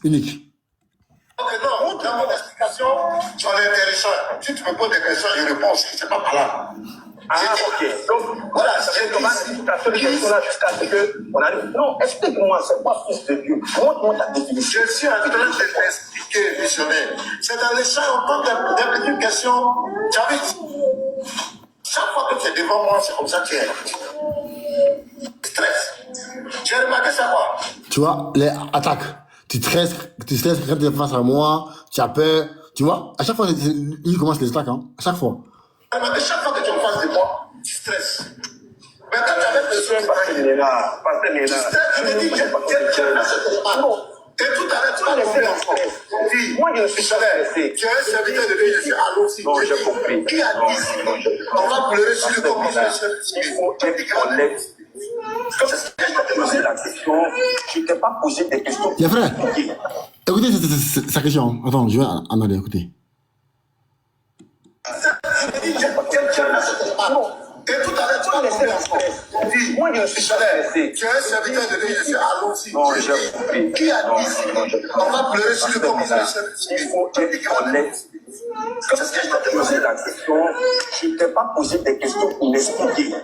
unique. Ok, non, dans mon explication, tu as intéressant. Si tu me poses des questions, je réponds aussi. C'est pas par là. Ah, ok. Donc, voilà, ça fait comment l'explication de question-là jusqu'à ce qu'on arrive. Non, explique-moi, c'est quoi fils de Dieu? Montre-moi ta définition. Je suis en train de t'expliquer, missionnaire. C'est dans l'échange, on pose des petites questions. J'avais dit, chaque fois que tu es devant moi, c'est comme ça que tu es. Stress. J'ai remarqué ça, quoi. Tu vois, les attaques. Tu stresses quand tu es face à moi, tu as peur. Tu vois, à chaque fois, il commence les attaques, hein. À chaque fois. J'ai remarqué chaque fois que tu es en face de moi, tu stresses. Mais quand tu avais besoin de Pasteur Néna, tu stresses, je me dis, et tout à l'heure, tu as compris encore. Moi, je suis stressé. Tu es un serviteur de Dieu, je suis à l'eau. Non, j'ai compris. Qui a dit on va pleurer sur le corps du Il faut qu'on lève. Comme je t'ai posé la question, je ne t'ai pas posé des questions. Bien frère, écoutez sa question. Attends, je vais en aller écouter. Et tout à l'heure, tu as compris encore. Moi, je suis stressé. Tu es un serviteur de Dieu, je suis à l'eau. Non, j'ai compris. Qui a dit on va pleurer sur le corps du Il faut qu'on lève. Comme je t'ai posé la question, je ne t'ai pas posé des questions inexpliquées.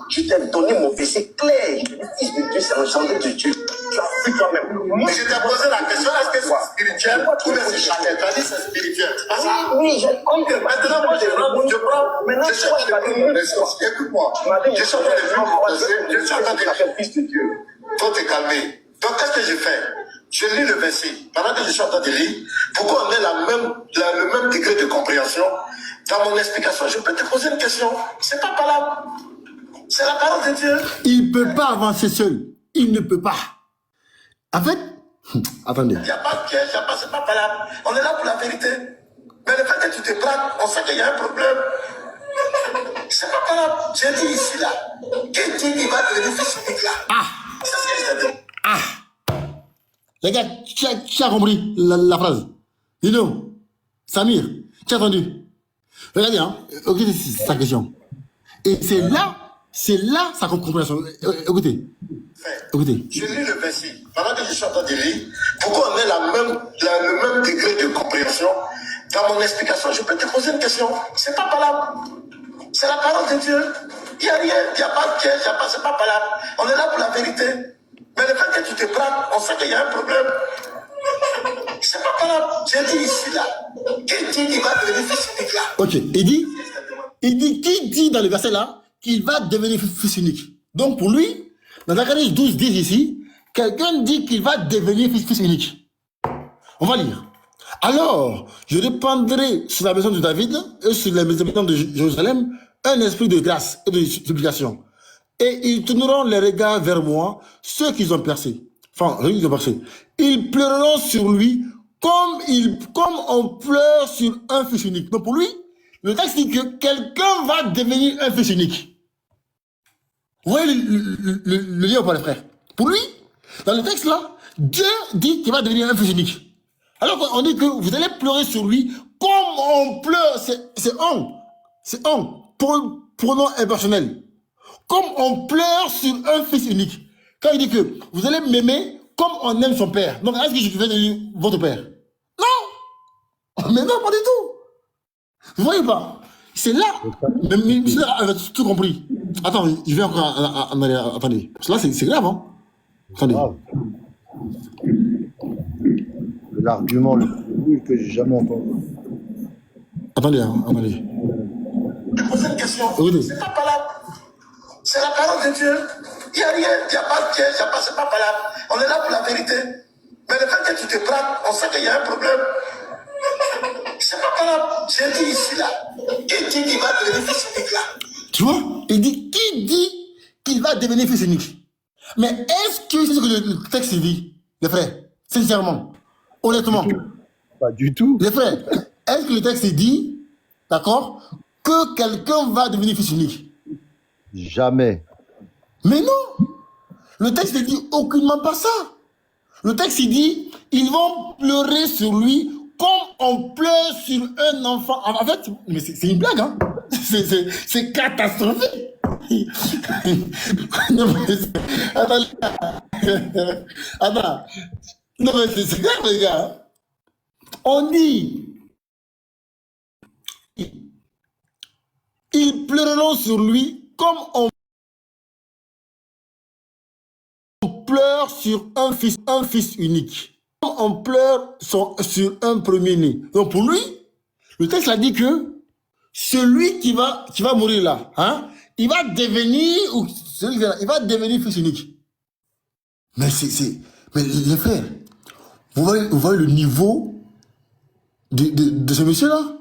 Je t'ai donné mon verset clair. Le Fils de Dieu, c'est l'engendré de Dieu. Tu as vu toi-même. Mais je t'ai posé la question, est-ce que c'est spirituel ou bien c'est charnel? Tu as dit c'est spirituel. Oui, j'ai compris. Maintenant, moi, je prends. Maintenant, Je suis en train de prendre mon essence. Écoute-moi. Je suis en train de prendre mon essence. Je suis en train de. Fils de Dieu. Faut te calmer. Donc, qu'est-ce que je fais? Je lis le verset. Pendant que je suis en train de lire, pour qu'on ait le même degré de compréhension, dans mon explication, je peux te poser une question. C'est pas par là. C'est la parole de Dieu. Il ne peut pas avancer seul. Il ne peut pas. En fait, attendez. Il n'y a pas de piège, c'est pas par là. On est là pour la vérité. Mais le fait que tu te braques, on sait qu'il y a un problème. C'est pas par là. J'ai dit ici, là. Qui dit qu'il va devenir fils unique, là? Ah, C'est ce que je t'ai dit. ah. Les gars, tu as compris la phrase. Dino, Samir, tu as entendu? Regardez, hein. Écoutez sa question. Et c'est là sa compréhension. Écoutez. Écoutez. Je lis le verset. Pendant que je suis en train de lire, pour qu'on ait le même degré de compréhension, dans mon explication, je peux te poser une question. C'est pas par là. C'est la parole de Dieu. Il n'y a rien, il n'y a pas de piège, c'est pas par là. On est là pour la vérité. Mais le fait que tu te braques, on sait qu'il y a un problème. C'est pas par là. J'ai dit ici, là. Qui dit qu'il va devenir fils unique, là? Ok, qui dit dans le verset là qu'il va devenir fils unique. Donc pour lui, dans Zacharie 12, 10 ici, quelqu'un dit qu'il va devenir fils unique. On va lire. Alors, je répandrai sur la maison de David et sur les habitants de Jérusalem un esprit de grâce et de supplication. Et ils tourneront les regards vers moi, ceux qui ont percé. Enfin, ils ont percé. Ils pleureront sur lui comme on pleure sur un fils unique. Donc pour lui, le texte dit que quelqu'un va devenir un fils unique. Vous voyez le lien ou pas, les frères? Pour lui, dans le texte là, Dieu dit qu'il va devenir un fils unique. Alors qu'on dit que vous allez pleurer sur lui comme on pleure. C'est on. C'est on. Pronom impersonnel. Comme on pleure sur un fils unique. Quand il dit que vous allez m'aimer comme on aime son père. Donc est-ce que je vais devenir votre père? Non. Mais non, pas du tout. Vous voyez pas? C'est là. Mais c'est là, elle a tout compris. Attends, je vais encore en aller. Attendez. Parce que là, c'est grave, hein? Attendez. Grave. L'argument le plus nul que j'ai jamais entendu. Attendez, hein, attendez. Je pose une question. Oui. C'est pas par là. C'est la parole de Dieu. Il n'y a rien, il n'y a pas de piège, c'est pas par là. On est là pour la vérité. Mais le fait que tu te braques, on sait qu'il y a un problème. C'est pas par là. J'ai dit ici, là. Qui dit qu'il va devenir fils unique, là? Tu vois? Il dit, qui dit qu'il va devenir fils unique? Mais est-ce que c'est ce que le texte dit, les frères? Sincèrement, honnêtement. Pas du tout. Les frères, est-ce que le texte dit, d'accord, que quelqu'un va devenir fils unique? Jamais. Mais non! Le texte ne dit aucunement pas ça. Le texte il dit, ils vont pleurer sur lui comme on pleure sur un enfant. En fait, mais c'est une blague, hein? C'est catastrophique. Non, mais attends. Non, mais c'est grave, les gars. On dit, ils pleureront sur lui comme on pleure sur un fils unique. Comme on pleure sur un premier-né. Donc pour lui, le texte a dit que celui qui va mourir là, hein, il va devenir, ou celui qui vient là, il va devenir fils unique. Mais mais les frères, vous voyez le niveau de ce monsieur-là?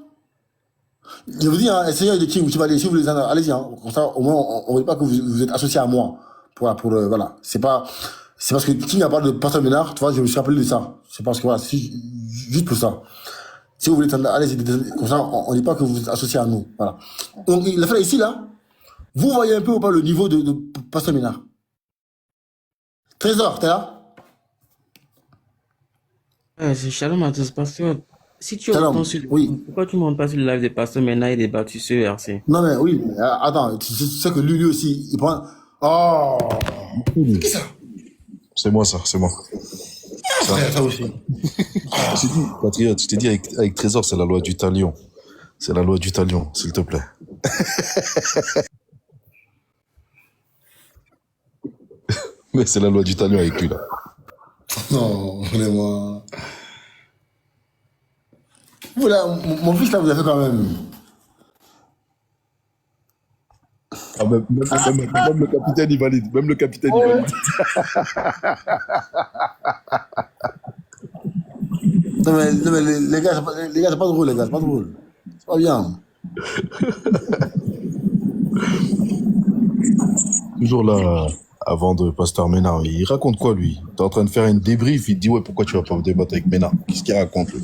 Je vous dis, hein, essayez de qui vous allez, si vous voulez, allez-y, hein, comme ça, au moins, on ne veut pas que vous êtes associé à moi. Voilà. C'est parce que qui n'a pas de pasteur Ménard, tu vois, je me suis rappelé de ça. C'est parce que, voilà, juste pour ça. Si vous voulez, allez-y, comme ça, on ne dit pas que vous êtes associé à nous. Voilà. Donc, il a fait ici, là, vous voyez un peu ou pas le niveau de pasteur Ménard? Trésor, t'es là? C'est Shalom à tous, pasteur. Si tu Shalom, entends sur oui. pourquoi tu ne montes pas sur le live des pasteurs maintenant et débattu ce verset? Non, mais oui, mais, attends, tu sais que lui aussi, il prend... Oh! Qui ça? C'est moi, ça, c'est moi. Ça aussi. Je t'ai dit, patriote, je t'ai dit avec Trésor, c'est la loi du talion. C'est la loi du talion, s'il te plaît. Mais c'est la loi du talion avec lui, là. Non, vraiment. Voilà, mon fils, là, vous avez fait quand même. Ah, même le capitaine, il valide. Même le capitaine, il valide. Non, mais les gars, c'est pas drôle, les gars, c'est pas drôle. C'est pas bien. Toujours là, avant de Pasteur Ménard, il raconte quoi, lui? T'es en train de faire une débrief, il te dit, ouais, pourquoi tu vas pas débattre avec Ménard? Qu'est-ce qu'il raconte, lui?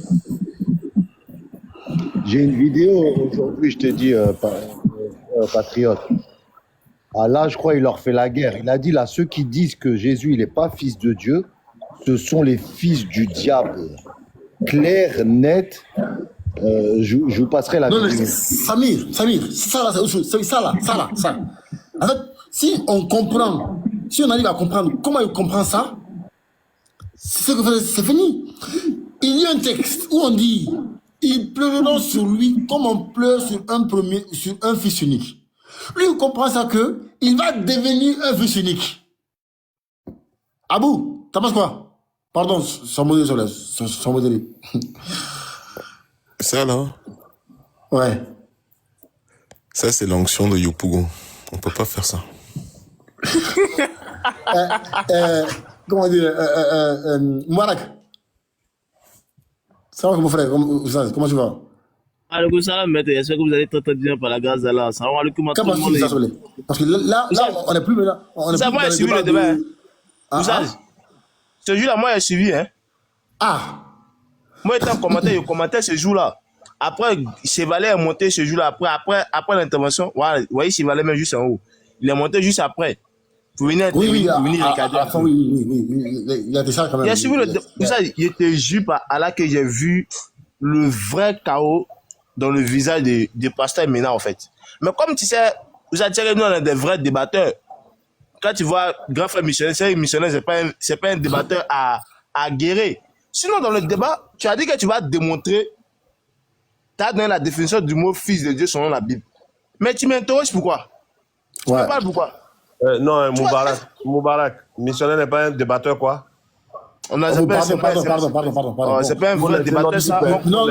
J'ai une vidéo aujourd'hui, je te dis, patriote. Ah là, je crois qu'il leur fait la guerre. Il a dit là, ceux qui disent que Jésus, il n'est pas fils de Dieu, ce sont les fils du diable. Clair, net. Je vous passerai la Non, mais vidéo. Samir, ça là, c'est autre chose. Ça. En fait, si on arrive à comprendre comment il comprend ça, c'est fini. Il y a un texte où on dit, ils pleureront sur lui comme on pleure sur un fils unique. Lui, il comprend ça que il va devenir un fils unique. Abou, t'as penses quoi? Pardon, sans modèle. Ça là, Ouais. ça c'est l'onction de Yopougon. On peut pas faire ça. Comment dire, Mouarak. Ça va, mon frère, comment tu vas? Alaikum salam, maître. J'espère que vous allez très très bien par la grâce d'Allah. Salam alaikum à tout le Comment monde. tu vas, parce que là, on n'est plus là. Ça, moi, j'ai suivi le débat. Vous savez, ce jour-là, moi, j'ai suivi. Hein. Ah, Moi, étant commentaire, je commentais ce jour-là. Après, Chevalet est monté ce jour-là. Après l'intervention, voilà, vous voyez, Chevalet même juste en haut. Il est monté juste après. Pour venir oui, regarder. oui, il a dit ça quand même. Il a suivi le débat. Vous savez, je te jure par Allah que j'ai vu le vrai chaos dans le visage des pasteurs Ménard, en fait. Mais comme tu sais, vous savez, nous, on est des vrais débatteurs. Quand tu vois grand frère missionnaire, c'est pas un débatteur à guérir. Sinon, dans le débat, tu as dit que tu vas démontrer, tu as donné la définition du mot fils de Dieu selon la Bible. Mais tu m'interroges pourquoi? Tu me parles pourquoi? Non, Moubarak. Missionnaire n'est pas un débatteur, quoi. Pardon. C'est pas un vrai débatteur, ça. Non.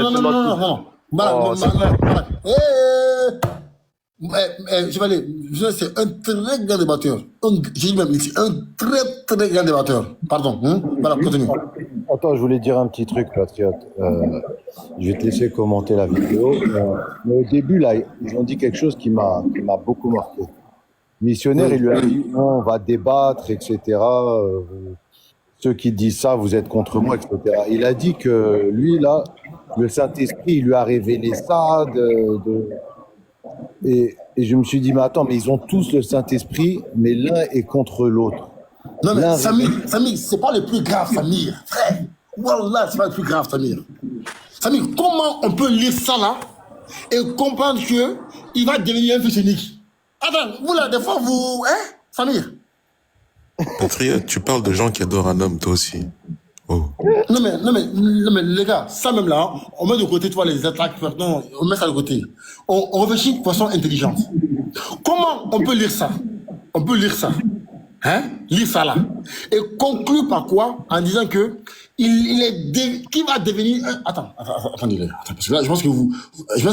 Je vais aller. C'est un très grand débatteur. J'ai dit même, c'est un très très grand débatteur. Pardon. Voilà, continue. Attends, je voulais dire un petit truc, patriote. Je vais te laisser commenter la vidéo. Mais au début, là, ils ont dit quelque chose qui m'a beaucoup marqué. Missionnaire, il lui a dit non, on va débattre, etc. Ceux qui disent ça, vous êtes contre moi, etc. Il a dit que lui, là, le Saint-Esprit, il lui a révélé ça. Et je me suis dit, mais attends, mais ils ont tous le Saint-Esprit, mais l'un est contre l'autre. Non, mais Samir, c'est pas le plus grave, Samir. Frère, Wallah, c'est pas le plus grave, Samir. Samir, comment on peut lire ça là et comprendre qu'il va devenir un fils unique? Attends, vous là, des fois, vous. Hein, Samir? Patriote, tu parles de gens qui adorent un homme, toi aussi. Oh. Non mais, les gars, ça même là, hein, on met de côté, tu vois, les attaques, non, on met ça de côté. On réfléchit de façon intelligente. Comment on peut lire ça? On peut lire ça. Hein? Lire ça là. Et conclure par quoi? En disant que qui va devenir. Attendez, parce que là, je pense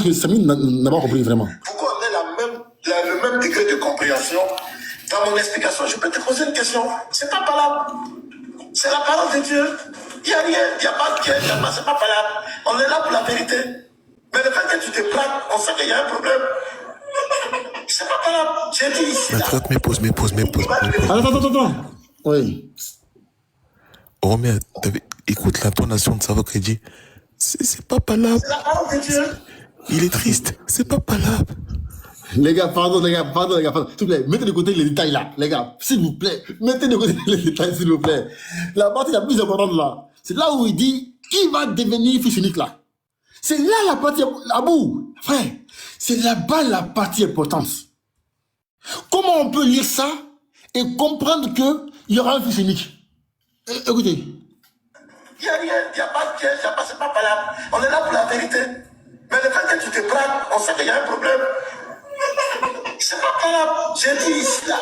que Samy n'a pas compris vraiment. Pourquoi on a le même degré de compréhension? Dans mon explication, je peux te poser une question. C'est pas palable. C'est la parole de Dieu. Il n'y a rien, il n'y a pas de piège, c'est pas palable. On est là pour la vérité. Mais le fait que tu te plaques, on sait qu'il y a un problème. C'est pas palable. J'ai dit ici. Maître, m'épose. Attends. Oui. Romain, écoute l'intonation de sa voix qu'il dit. C'est pas palable. C'est la parole de Dieu. Il est triste. C'est pas palable. Les gars, pardon. S'il vous plaît, mettez de côté les détails là. Les gars, s'il vous plaît, mettez de côté les détails, s'il vous plaît. La partie la plus importante là, c'est là où il dit qui va devenir fils unique là. C'est là la partie, à bout, frère. C'est là-bas la partie importante. Comment on peut lire ça et comprendre qu'il y aura un fils unique? Écoutez. Il n'y a rien, il n'y a pas de piège, c'est pas palable. On est là pour la vérité. Mais le fait que tu te plaques, on sait qu'il y a un problème. C'est pas palable. J'ai dit ici là.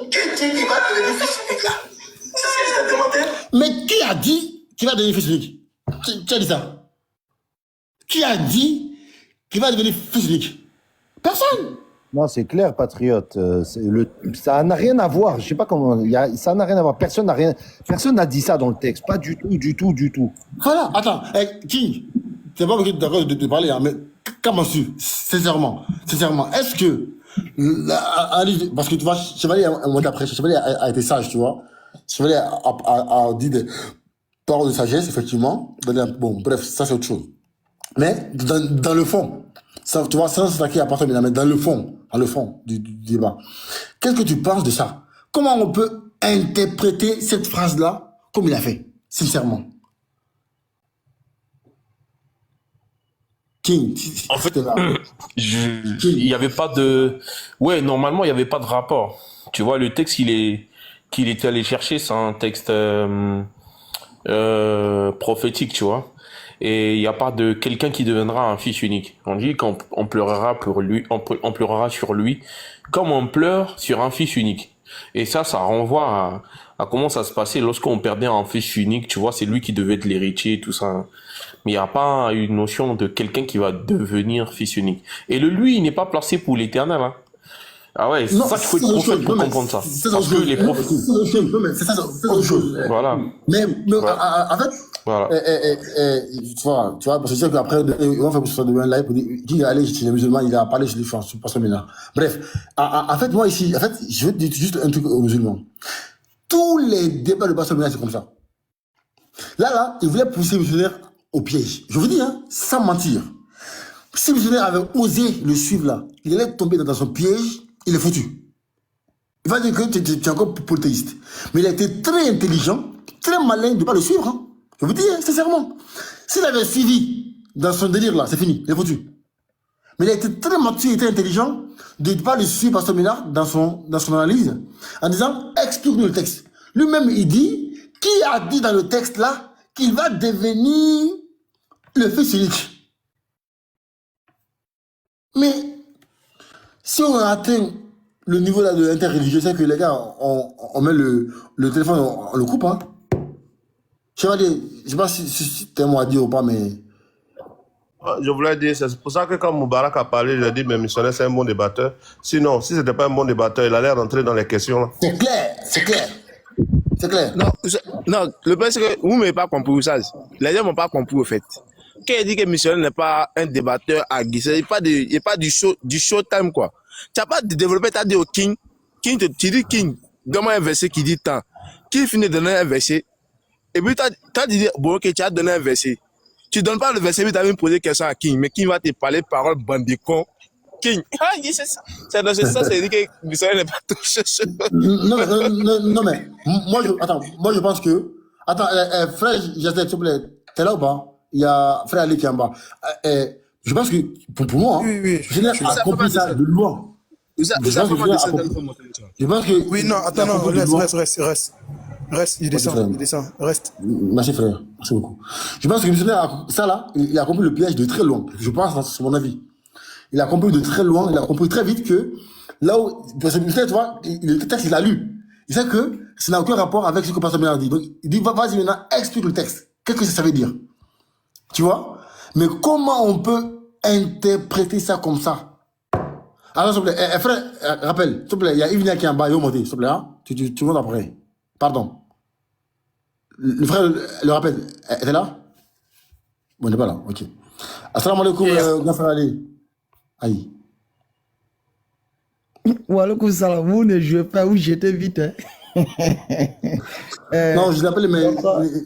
Qui dit qu'il va devenir fils unique là? C'est ce que je t'ai demandé. Mais qui a dit qu'il va devenir fils unique? Tu as dit ça? Qui a dit qu'il va devenir fils unique? Personne. Non, c'est clair, patriote. Ça n'a rien à voir. Je sais pas comment. Ça n'a rien à voir. Personne n'a dit ça dans le texte. Pas du tout. Voilà. Attends. King, t'es pas obligé d'accord de parler, hein, mais comment tu, sincèrement, est-ce que parce que tu vois, Chevalier, un mois après, Chevalier a été sage, tu vois. Chevalier a dit des paroles de sagesse, effectivement. Bon, bref, ça c'est autre chose. Mais dans le fond, ça, tu vois, ça c'est qui appartient, mais dans le fond du débat, qu'est-ce que tu penses de ça? Comment on peut interpréter cette phrase-là comme il a fait, sincèrement? King, En fait, il n'y avait pas de... Ouais, normalement, il n'y avait pas de rapport. Tu vois, le texte qu'il était allé chercher, c'est un texte prophétique, tu vois. Et il n'y a pas de quelqu'un qui deviendra un fils unique. On dit qu'on pleurera pour lui, on pleurera sur lui, comme on pleure sur un fils unique. Et ça renvoie à comment ça se passait lorsqu'on perdait un fils unique, tu vois, c'est lui qui devait être l'héritier, tout ça. Mais il n'y a pas une notion de quelqu'un qui va devenir fils unique. Et lui, il n'est pas placé pour l'éternel, hein. Ah ouais, c'est ça qu'il faut être prophète pour comprendre ça. Parce que les prophètes... C'est ça, c'est autre chose. Voilà. Mais en fait, voilà. Tu vois, parce que c'est qu'après, on va faire un live pour dire, qui est allé chez les musulmans, il a parlé chez les gens, pas ce maintenant. Bref, en fait, moi ici, je veux dire juste un truc aux musulmans. Tous les débats de Pasteur Ménard, c'est comme ça. Là, il voulait pousser le missionnaire au piège. Je vous dis, hein, sans mentir. Si le missionnaire avait osé le suivre là, il allait tomber dans son piège, il est foutu. Il va dire que tu es encore polythéiste. Mais il a été très intelligent, très malin de ne pas le suivre. Hein. Je vous dis, hein, sincèrement. S'il avait suivi dans son délire là, c'est fini, il est foutu. Mais il a été très mature et très intelligent de ne pas le suivre Pasteur Ménard dans son analyse, en disant, explique-nous le texte. Lui-même, il dit, qui a dit dans le texte là qu'il va devenir le fils unique? Mais si on atteint le niveau là de l'interreligieux, c'est que les gars, on met le téléphone, on le coupe. Hein. Je sais pas si t'es un mot à dire ou pas, mais... Je voulais dire, c'est pour ça que quand Moubarak a parlé, j'ai dit, mais missionnaire, c'est un bon débatteur. Sinon, si c'était pas un bon débatteur, il allait rentrer dans les questions. Là. C'est clair. Non, le problème, c'est que vous ne m'avez pas compris ça. Les gens ne m'ont pas compris, au fait. Quand il dit que missionnaire n'est pas un débatteur à guiser, il n'y a pas du showtime, quoi. Tu n'as pas développé, tu as dit au King, tu dis King, donne-moi un verset qui dit tant. King finit de donner un verset, et puis tu as dit, bon, ok, tu as donné un verset. Tu ne donnes pas le verset, mais tu as même posé question à King, mais King va te parler paroles bandicon. King, c'est ça. C'est dans ce sens, c'est dit que missionnaire n'est pas touché. Non, mais, moi, je pense que, frère, s'il te plaît, t'es là ou pas? Il y a frère Ali qui est en bas. Je pense que, pour moi, je n'ai pas compris ça de loin. Je pense que... Oui, non, attends, non, reste. Reste, il Merci, frère. descend, reste. Merci, frère. Merci beaucoup. Je pense que le missionnaire, ça là, il a compris le piège de très loin. Je pense, c'est mon avis. Il a compris de très loin, il a compris très vite que là où, parce que le missionnaire, tu vois, le texte, il a lu. Il sait que ça n'a aucun rapport avec ce que Pasteur Ménard dit. Donc, il dit, vas-y maintenant, explique le texte. Qu'est-ce que ça veut dire? Tu vois? Mais comment on peut interpréter ça comme ça? Alors, s'il te plaît, frère, rappelle, s'il te plaît, il y a Yves Nia qui est en bas, il va monter, s'il te plaît, hein? Tu montes après. Pardon. Le frère le rappelle, elle est là? Bon, elle n'est pas là, ok. Assalamu alaikum, grand frère Ali. Aïe. Walaikum salam, vous ne jouez pas, vous jetez vite. Hein. Non, je l'appelle, mais il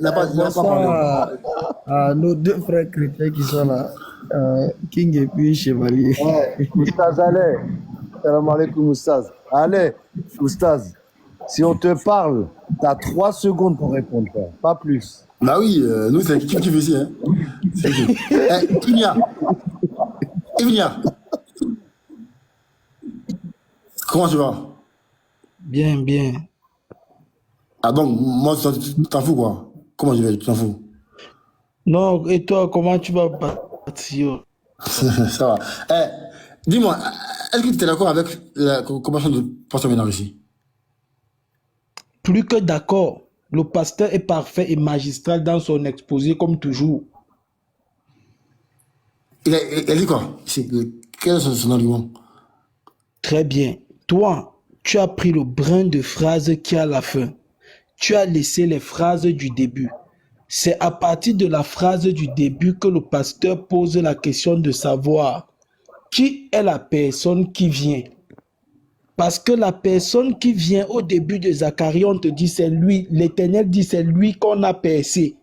n'a pas parlé. À nos deux frères chrétiens qui sont là, King et puis Chevalier. Oustaz, allez. Salam alaikum, Oustaz. Allez, Oustaz. Si on te parle, tu as 3 secondes pour répondre, frère. Pas plus. Bah oui, nous, c'est qui tu veux ici, hein. Ivnia. Comment tu vas? Bien, bien. Ah donc, moi, tu t'en fous, quoi? Comment je vais? Tu t'en fous? Non, et toi, comment tu vas partir? Ça va. Dis-moi, est-ce que tu es d'accord avec la convention de Pasteur Ménard ici? Plus que d'accord. Le pasteur est parfait et magistral dans son exposé, comme toujours. Il a dit quoi? Quel est son argument? Très bien. Toi, tu as pris le brin de phrase qui est à la fin. Tu as laissé les phrases du début. C'est à partir de la phrase du début que le pasteur pose la question de savoir qui est la personne qui vient. Parce que la personne qui vient au début de Zacharie, on te dit c'est lui, l'Éternel dit c'est lui qu'on a percé.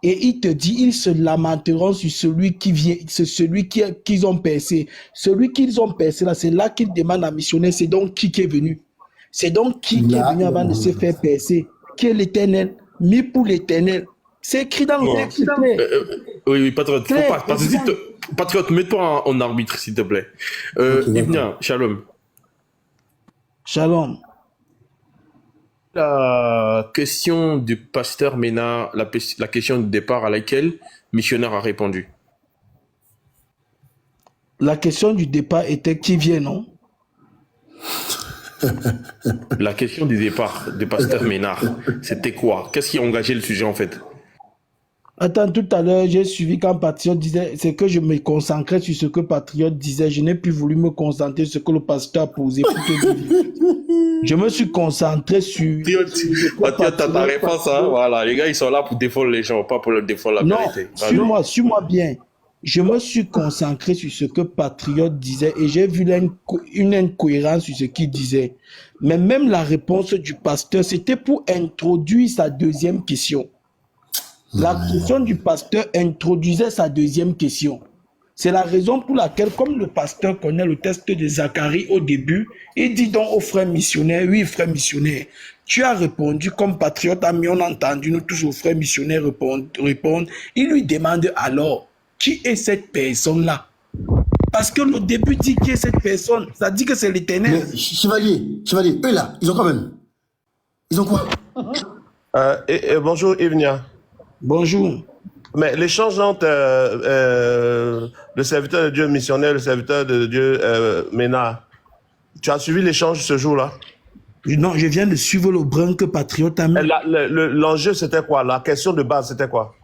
Et il te dit, ils se lamenteront sur celui qui vient, c'est celui qu'ils ont percé. Celui qu'ils ont percé là, c'est là qu'ils demandent à missionner, c'est donc qui est venu. C'est donc qui est venu avant de se faire percer. Qui est l'Éternel, mis pour l'Éternel. C'est écrit dans le texte. Oui, patriote, faut pas. Patriote, mets-toi en arbitre, s'il te plaît. Ibnia, shalom. Shalom. La question du pasteur Ménard, la question de départ à laquelle missionnaire a répondu. La question du départ était qui vient, non? La question du départ du pasteur Ménard, c'était quoi? Qu'est-ce qui a engagé le sujet en fait? Attends, tout à l'heure, j'ai suivi quand Patriote disait, c'est que je me concentrais sur ce que Patriote disait. Je n'ai plus voulu me concentrer sur ce que le pasteur a posé pour te dire. Je me suis concentré sur... Patriote, t'as ta réponse, hein? Voilà, les gars, ils sont là pour défendre les gens, pas pour leur défendre la vérité. Non, suis-moi bien. Je me suis concentré sur ce que Patriote disait et j'ai vu une incohérence sur ce qu'il disait. Mais même la réponse du pasteur, c'était pour introduire sa deuxième question. La question du pasteur introduisait sa deuxième question. C'est la raison pour laquelle, comme le pasteur connaît le texte de Zacharie au début, il dit donc au frère missionnaire, oui frère missionnaire, tu as répondu comme patriote, ami, on a entendu nous tous aux frères missionnaires répondre. Il lui demande alors, qui est cette personne-là? Parce que le début dit qui est cette personne, ça dit que c'est l'Éternel. Mais chevalier, eux là, ils ont quand même. Ils ont quoi? Bonjour Ivnia. Bonjour. Mais l'échange entre le serviteur de Dieu missionnaire et le serviteur de Dieu Ménard, tu as suivi l'échange ce jour-là? Non, je viens de suivre le brin que Patriote a mis. L'enjeu, c'était quoi? La question de base, c'était quoi?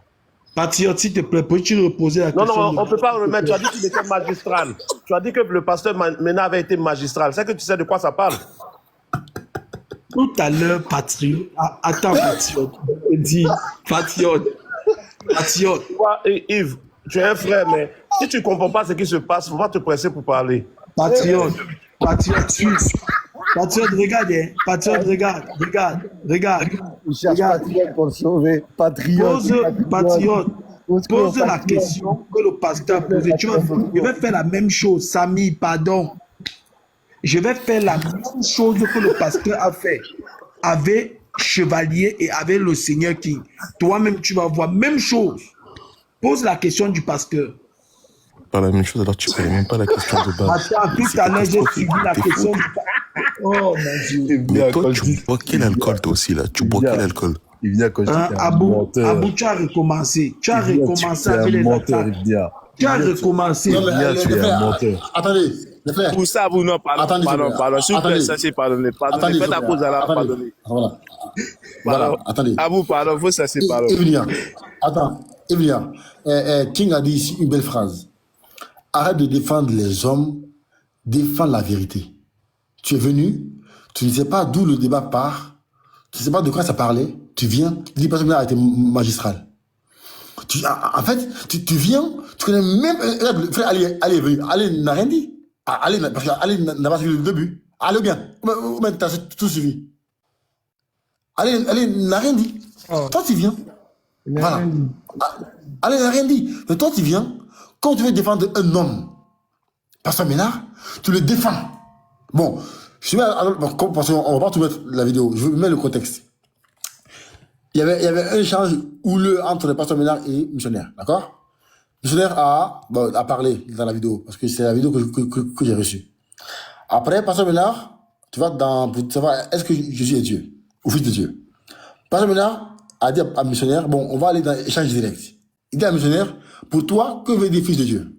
Patriote, s'il te plaît, peux-tu reposer la question? Non, on ne peut pas remettre. Tu as dit qu'il était magistral. Tu as dit que le pasteur Ménard avait été magistral. C'est que tu sais de quoi ça parle? Tout à l'heure, Patriote. Attends, Patriote. Je dis, Patriote. Toi, Yves, tu es un frère, mais si tu ne comprends pas ce qui se passe, il ne faut pas te presser pour parler. Patriote, regarde, hein. Patriote, regarde. Il cherche Patriote pour le sauver. Patriote, pose la question que le pasteur a posée. Je vais faire la même chose, Samy, pardon. Je vais faire la même chose que le pasteur a fait avec Chevalier et avec le Seigneur King. Toi-même, tu vas voir même chose. Pose la question du pasteur. Pas la même chose, alors tu connais même pas la question de base. Attends, tout à l'heure, j'ai suivi la question du pasteur. Oh mon Dieu. Il vient Mais toi, quand tu je- bois quel alcool, toi aussi, là? Tu bois vient. quel alcool? Il vient quand je dis Hein, t'es un Abou, menteur. Abou, tu as recommencé. Tu as Il vient, recommencé tu es un avec les menteur, attaques. il vient. Tu as recommencé. Non, mais Viens, les tu es un frères, menteur. attendez, les frères. Pour ça, vous, non, pardon, Attendez, pardon, s'il vous plaît. pardon. S'il vous plaît, Attendez. ça c'est pardonner. Pardonnez, Attendez, faites à cause à la attendez. pardonner. Voilà. Voilà, Pardon. attendez. À vous, pardon, faut ça c'est pardon. Evinia, attends, Evinia, King a dit ici une belle phrase. Arrête de défendre les hommes, défends la vérité. Tu es venu, tu ne sais pas d'où le débat part, tu ne sais pas de quoi ça parlait, tu viens, tu dis personne n'a été magistral. En fait, tu viens, tu connais même. Le frère Ali est venu, Ali n'a rien dit. Parce qu'Ali n'a pas suivi le début. Ali bien, mais tu as tout suivi. Ali n'a rien dit. Oh. Toi, tu viens. Il a Voilà. rien dit. Ali n'a rien dit. Mais toi, tu viens, quand tu veux défendre un homme, Pasteur Ménard, tu le défends. Bon, je mets, parce qu'on ne va pas tout mettre la vidéo, je mets le contexte. Il y avait un échange houleux entre le pasteur Ménard et le missionnaire, d'accord? Le missionnaire a parlé dans la vidéo, parce que c'est la vidéo que j'ai reçue. Après, pasteur Ménard, tu vas pour savoir, est-ce que Jésus est Dieu, ou fils de Dieu? Pasteur Ménard a dit à missionnaire, bon, on va aller dans l'échange direct. Il dit à missionnaire, pour toi, que veut dire fils de Dieu?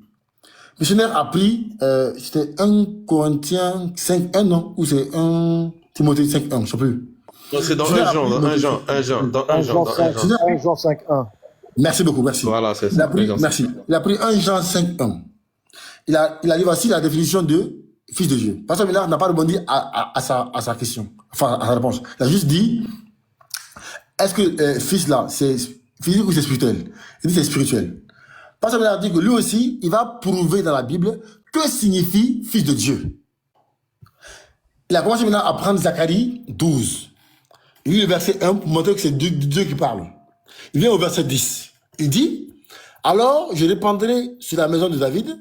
Le missionnaire a pris, c'était 1 Corinthiens 5.1, non? Ou c'est 1 Timothée 5.1, je ne sais plus. Non, c'est dans un Jean, dans un Jean, dans un Jean, dans un Jean. 1 Jean 5.1. Merci beaucoup, merci. Voilà, c'est Il ça. a pris, merci. Il a pris 1 Jean 5.1. Il a dit voici la définition de fils de Dieu. Pasteur Ménard n'a pas rebondi à sa question, enfin à sa réponse. Il a juste dit, est-ce que fils là, c'est physique ou c'est spirituel? Il dit c'est spirituel. Pasteur Ménard dit que lui aussi, il va prouver dans la Bible que signifie fils de Dieu. Il a commencé maintenant à prendre Zacharie 12. Il lit le verset 1 pour montrer que c'est Dieu qui parle. Il vient au verset 10. Il dit, alors je répandrai sur la maison de David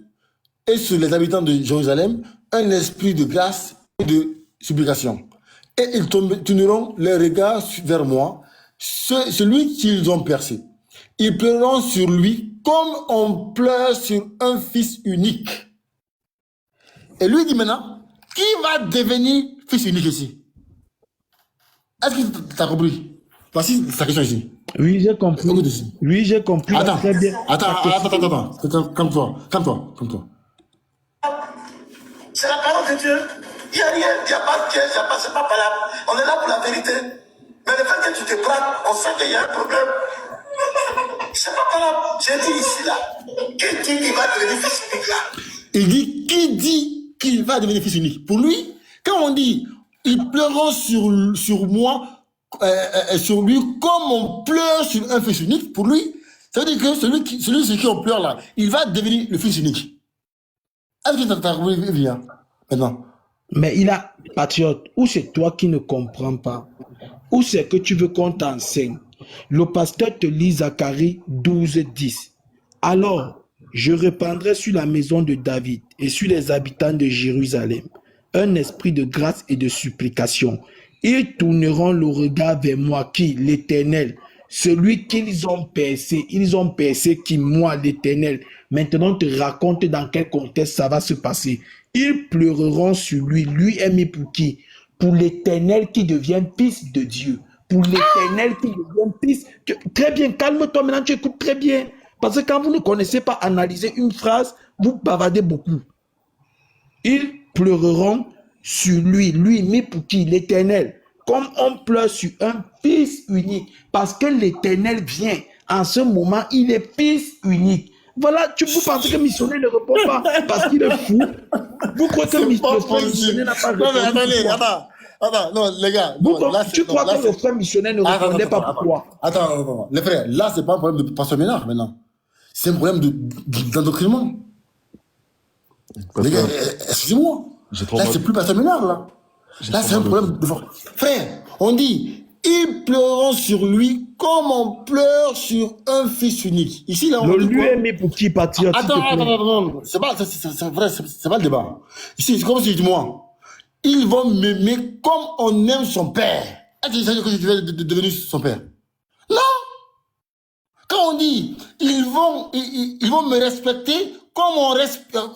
et sur les habitants de Jérusalem un esprit de grâce et de supplication. Et ils tourneront leurs regards vers moi, celui qu'ils ont percé. Ils pleureront sur lui comme on pleure sur un fils unique. Et lui dit maintenant, qui va devenir fils unique ici? Est-ce que tu as compris? Voici sa question ici. Oui, j'ai compris. Écoute ici. Oui, j'ai compris. Attends, Très bien. attends. Calme-toi. C'est la parole de Dieu. Il n'y a rien, il n'y a pas de piège, c'est pas valable. On est là pour la vérité. Mais le fait que tu te braques, on sent qu'il y a un problème. C'est pas valable. J'ai dit ici, là. Qui dit qu'il va devenir fils unique, là? Il dit, qui dit qu'il va devenir fils unique? Pour lui, quand on dit, ils pleureront sur moi, sur lui, comme on pleure sur un fils unique, pour lui, ça veut dire que celui sur qui on pleure là, il va devenir le fils unique. Est-ce que tu as compris, Vivien, maintenant? Mais il a, patriote, ou c'est toi qui ne comprends pas, ou c'est que tu veux qu'on t'enseigne. Le pasteur te lit Zacharie 12:10. Alors, je répandrai sur la maison de David et sur les habitants de Jérusalem un esprit de grâce et de supplication. Ils tourneront le regard vers moi, qui, l'Éternel, celui qu'ils ont percé. Ils ont percé qui, moi, l'Éternel. Maintenant, on te raconte dans quel contexte ça va se passer. Ils pleureront sur lui. Lui est mis pour qui? Pour l'Éternel qui devient fils de Dieu. Pour l'Éternel qui devient fils. Très bien, calme-toi maintenant, tu écoutes très bien. Parce que quand vous ne connaissez pas analyser une phrase, vous bavardez beaucoup. Ils pleureront sur lui. Lui mis pour qui? L'Éternel. Comme on pleure sur un fils unique. Parce que l'Éternel vient. En ce moment, il est fils unique. Voilà, vous pensez que missionnaire ne répond pas parce qu'il est fou. Vous croyez que le frère missionnaire n'a pas répondu? Non, mais attends, non, les gars. Tu crois que le frère missionnaire ne répondait pas pourquoi? Attends, les frères, là, c'est pas un problème de pasteur Ménard maintenant. C'est un problème d'endoctrinement. Les gars, excusez-moi. Là, c'est plus pasteur Ménard, là. Là, c'est un problème de... Frère, on dit, ils pleureront sur lui comme on pleure sur un fils unique. Ici, là, on Le dit lui quoi? est mis pour qui, patriote? Attends, c'est pas le débat. Ici, c'est comme si, dis-moi, ils vont m'aimer comme on aime son père. Est-ce que tu veux devenir son père? Non! Quand on dit, ils vont me respecter comme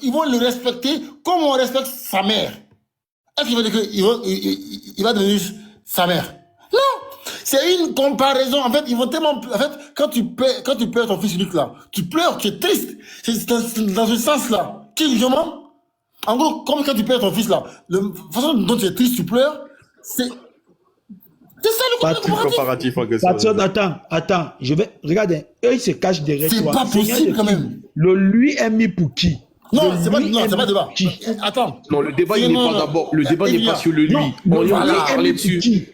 ils vont le respecter comme on respecte sa mère. est-ce qu'il va dire il va devenir sa mère? Non! C'est une comparaison. En fait, ils vont tellement, en fait, quand tu perds ton fils unique là, tu pleures, tu es triste. C'est dans ce sens-là. Justement, en gros, comme quand tu perds ton fils là, la façon dont tu es triste, tu pleures, c'est ça le comparatif. Attends, je vais, regarde, eux ils se cachent derrière C'est toi. pas possible quand même. Le lui est mis pour qui? Non, c'est pas débat. Attends. Non, le débat, il n'est pas d'abord. Le débat n'est pas sur le lui. On y va parler dessus.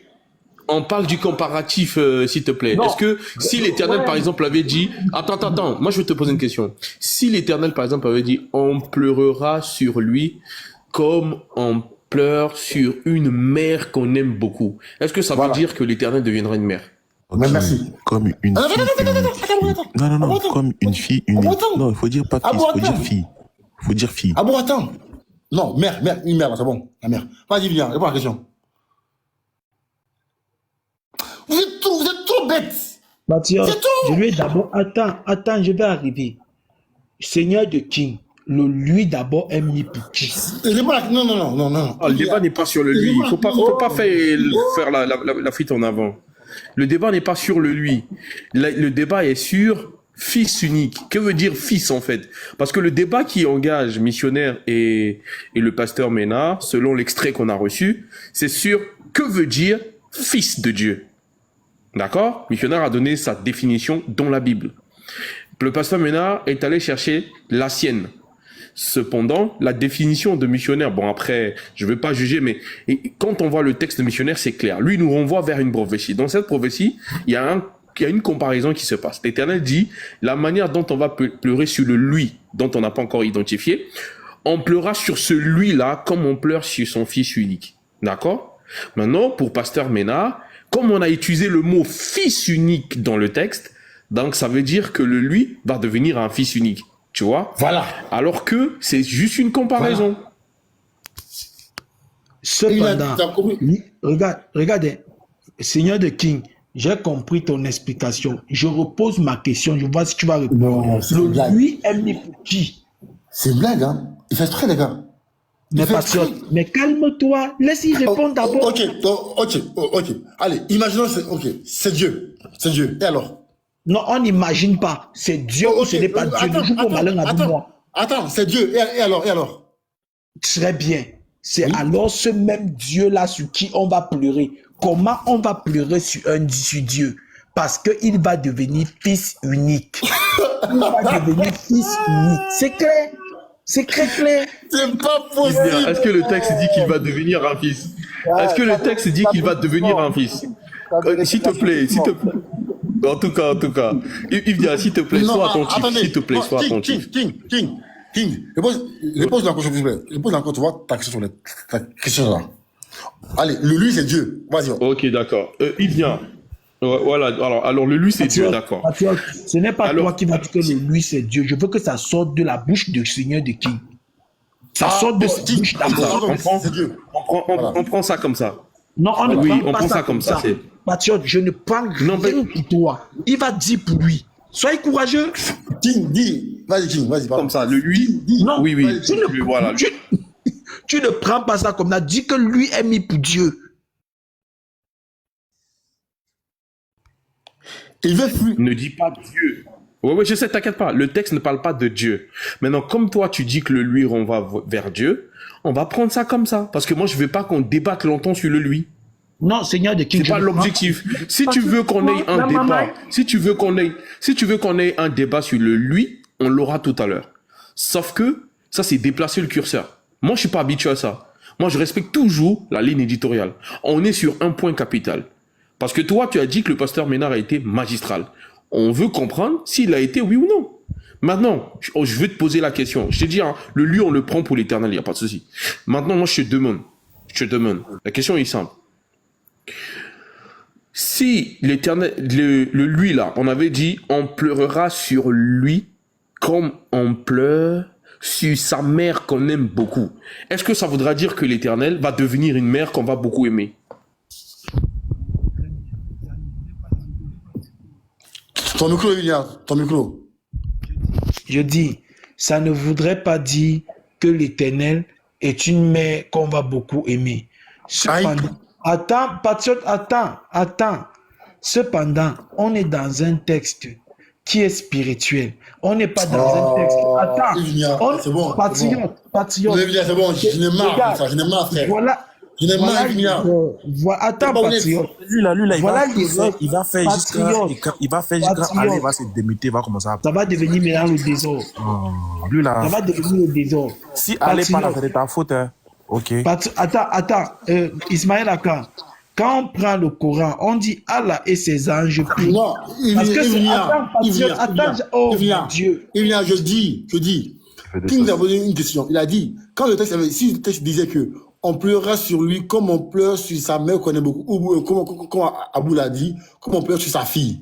On parle du comparatif, s'il te plaît. Est-ce que si l'Éternel, par exemple, avait dit... Attends. Moi, je vais te poser une question. Si l'Éternel, par exemple, avait dit « On pleurera sur lui comme on pleure sur une mère qu'on aime beaucoup », est-ce que ça veut dire que l'Éternel deviendra une mère? Okay. Merci. Comme une fille unique. Non, comme une fille unique. Non, il faut dire pas fils, il faut dire fille. Il faut dire fille. Ah bon, attends. Non, mère, une mère, c'est bon, la mère. Vas-y, viens, réponds à la question. Vous êtes trop bêtes. Mathias, C'est tout. je lui ai d'abord... Attends, je vais arriver. Seigneur de King, le lui d'abord est mis pour qui? Non. Ah, le débat n'est pas sur le lui. Il faut pas faire la fuite en avant. Le débat n'est pas sur le lui. Le débat est sur fils unique. Que veut dire fils en fait? Parce que le débat qui engage missionnaire et le pasteur Ménard, selon l'extrait qu'on a reçu, c'est sur que veut dire fils de Dieu. D'accord? Missionnaire a donné sa définition dans la Bible. Le pasteur Ménard est allé chercher la sienne. Cependant, la définition de missionnaire, bon après, je ne vais pas juger, mais quand on voit le texte de missionnaire, c'est clair. Lui nous renvoie vers une prophétie. Dans cette prophétie, il y a une comparaison qui se passe. L'Éternel dit, la manière dont on va pleurer sur le lui, dont on n'a pas encore identifié, on pleurera sur ce lui-là comme on pleure sur son fils unique. D'accord? Maintenant, pour pasteur Ménard, comme on a utilisé le mot fils unique dans le texte, donc ça veut dire que le lui va devenir un fils unique. Tu vois? Voilà. Alors que c'est juste une comparaison. Voilà. Cependant, regarde, Seigneur de King, j'ai compris ton explication. Je repose ma question, je vois si tu vas répondre. Non, c'est une blague. Lui est mis pour qui? C'est une blague, hein. Il fait très, les gars. Mais calme-toi, laisse-y répondre d'abord. Ok. Allez, imaginons, c'est Dieu. C'est Dieu. Et alors? Non, on n'imagine pas. C'est Dieu ou ce n'est pas Dieu. Ne joue pas malin avec moi. Attends, c'est Dieu. Et alors? Très bien. C'est alors ce même Dieu-là sur qui on va pleurer. Comment on va pleurer sur Dieu? Parce qu'il va devenir fils unique. Il va devenir fils unique. C'est clair. C'est très clair. C'est pas possible. Est-ce que le texte dit qu'il va devenir un fils? Est-ce que le texte dit qu'il va devenir un fils? S'il te plaît. En tout cas. Yves, s'il te plaît, sois attentif. S'il te plaît, sois attentif. King, repose encore, s'il vous plaît. Repose encore, tu vois, ta question sur ta question là. Allez, le lui, c'est Dieu. Vas-y. Ok, d'accord. Yves, voilà. Alors le lui, c'est Dieu, d'accord. Ce n'est pas toi qui vas dire que le lui, c'est Dieu. Je veux que ça sorte de la bouche du Seigneur de King. Ça sort de sa bouche d'abord. On prend ça comme ça. Non, on ne prend ça comme ça. Patriote, je ne prends rien pour toi. Il va dire pour lui. Soyez courageux. King, dis. Vas-y, King, vas-y. Comme ça, le lui. Non, oui. Voilà. Tu ne prends pas ça comme ça. Dis que lui est mis pour Dieu. Il veut plus. Ne dis pas Dieu. Oui, je sais, t'inquiète pas. Le texte ne parle pas de Dieu. Maintenant, comme toi, tu dis que le lui renvoie vers Dieu, on va prendre ça comme ça. Parce que moi, je veux pas qu'on débatte longtemps sur le lui. Non, Seigneur de King. C'est pas l'objectif. Si tu veux qu'on ait un débat, si tu veux qu'on ait un débat sur le lui, on l'aura tout à l'heure. Sauf que ça, c'est déplacer le curseur. Moi, je suis pas habitué à ça. Moi, je respecte toujours la ligne éditoriale. On est sur un point capital. Parce que toi, tu as dit que le pasteur Ménard a été magistral. On veut comprendre s'il a été oui ou non. Maintenant, je vais te poser la question. Je te dis, le lui, on le prend pour l'éternel, il n'y a pas de souci. Maintenant, moi, je te demande. La question est simple. Si l'éternel, le lui là, on avait dit, on pleurera sur lui comme on pleure sur sa mère qu'on aime beaucoup. Est-ce que ça voudra dire que l'éternel va devenir une mère qu'on va beaucoup aimer? Ton micro, William, ton micro. Je dis, ça ne voudrait pas dire que l'Éternel est une mère qu'on va beaucoup aimer. Cependant, attends, patriote, attends. Cependant, on est dans un texte qui est spirituel. On n'est pas dans un texte. Attends, c'est bon. patriote. C'est bon, je n'ai marre, ça, je n'ai marre, frère. Voilà. Je n'ai marre, Ivnia. Attends, patriote. Lui là, Voilà il va faire jusqu'à aller, il va se démuter, il va commencer à... Ça va devenir maintenant le désordre. Lui là, Ça va devenir le désordre. si aller par là, c'est de ta faute, hein. Ok. Attends, Ismaël Aka, quand on prend le Coran, on dit Allah et ses anges prient. Non, Parce que Dieu. Ivnia, je dis, King nous a posé une question. Il a dit, quand le texte disait que on pleurera sur lui comme on pleure sur sa mère qu'on aime beaucoup, ou comme Abou l'a dit, comme on pleure sur sa fille.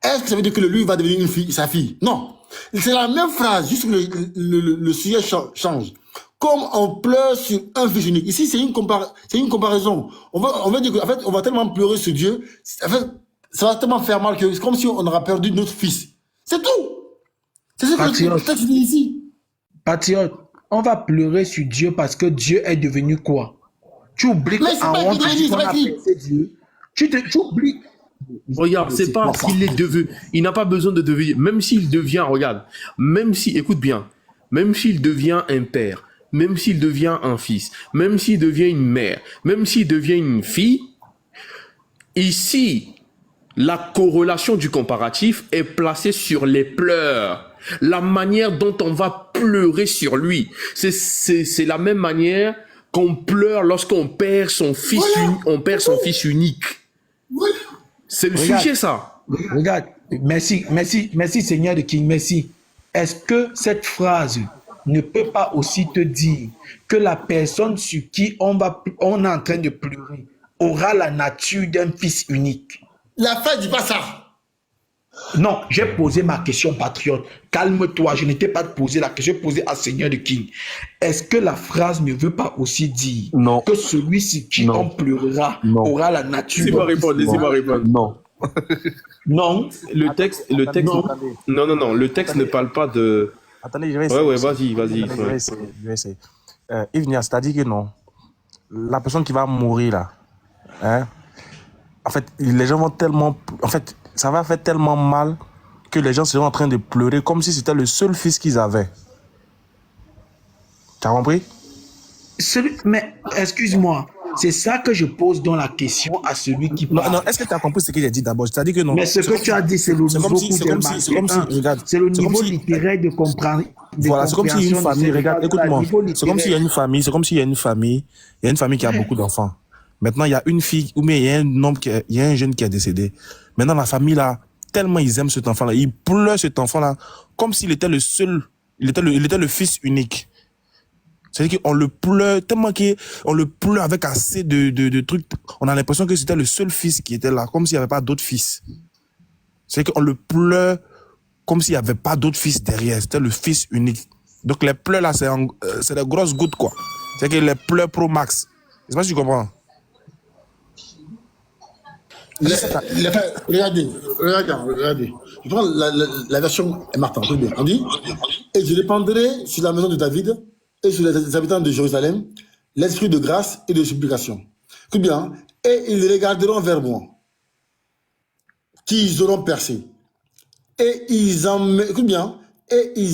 Est-ce que ça veut dire que lui va devenir sa fille? Non. C'est la même phrase, juste que le sujet change. Comme on pleure sur un fils unique. Ici, c'est une comparaison. On va dire qu'en fait, on va tellement pleurer sur Dieu, en fait, ça va tellement faire mal que c'est comme si on aura perdu notre fils. C'est tout. C'est ce que le texte dit ici. Patriote, on va pleurer sur Dieu parce que Dieu est devenu quoi? Tu oublies qu'en honte, on a percé Dieu. Tu oublies. Regarde, c'est pas qu'il est devenu. Il n'a pas besoin de devenir. Même s'il devient, regarde, écoute bien, même s'il devient un père, même s'il devient un fils, même s'il devient une mère, même s'il devient une fille, ici, la corrélation du comparatif est placée sur les pleurs. La manière dont on va pleurer sur lui, c'est la même manière qu'on pleure lorsqu'on perd son fils, on perd son fils unique. C'est le sujet, ça. Regarde, merci Seigneur de King, merci. Est-ce que cette phrase ne peut pas aussi te dire que la personne sur qui on est en train de pleurer aura la nature d'un fils unique? La fin dit pas ça. Non, j'ai posé ma question, patriote. Calme-toi, je n'étais pas posé la question, j'ai posé à Seigneur de King. Est-ce que la phrase ne veut pas aussi dire que celui sur qui on pleurera aura la nature? Laissez-moi répondre. Non. Non. Le texte. Non. Le texte ne parle pas de. Attendez, je vais essayer. Ouais, vas-y. Je vais essayer. Ivnia, c'est-à-dire que non. La personne qui va mourir là, hein, en fait, les gens vont tellement. En fait, ça va faire tellement mal que les gens seront en train de pleurer comme si c'était le seul fils qu'ils avaient. Tu as compris? Mais, excuse-moi, c'est ça que je pose dans la question à celui qui parle. Non, est-ce que tu as compris ce que j'ai dit d'abord? C'est-à-dire que non. Mais ce que tu as dit, c'est le niveau littéraire de comprendre. Voilà, c'est comme s'il y a une famille, regarde, écoute-moi. C'est comme s'il y a une famille, qui a beaucoup d'enfants. Maintenant, il y a une fille, ou bien il y a un jeune qui est décédé. Maintenant, la famille, là, tellement ils aiment cet enfant-là, ils pleurent cet enfant-là, comme s'il était le seul, il était le fils unique. C'est-à-dire qu'on le pleure, tellement qu'on le pleure avec assez de trucs. On a l'impression que c'était le seul fils qui était là, comme s'il n'y avait pas d'autres fils. C'est-à-dire qu'on le pleure comme s'il n'y avait pas d'autres fils derrière. C'était le fils unique. Donc les pleurs là, c'est des grosses gouttes, quoi. C'est-à-dire que les pleurs pro max. Je sais pas si tu comprends. Regardez. Je prends la version Martin. On dit, et je répandrai sur la maison de David et sur les habitants de Jérusalem l'esprit de grâce et de supplication. Écoute bien, et ils regarderont vers moi, qu'ils auront percé. Et ils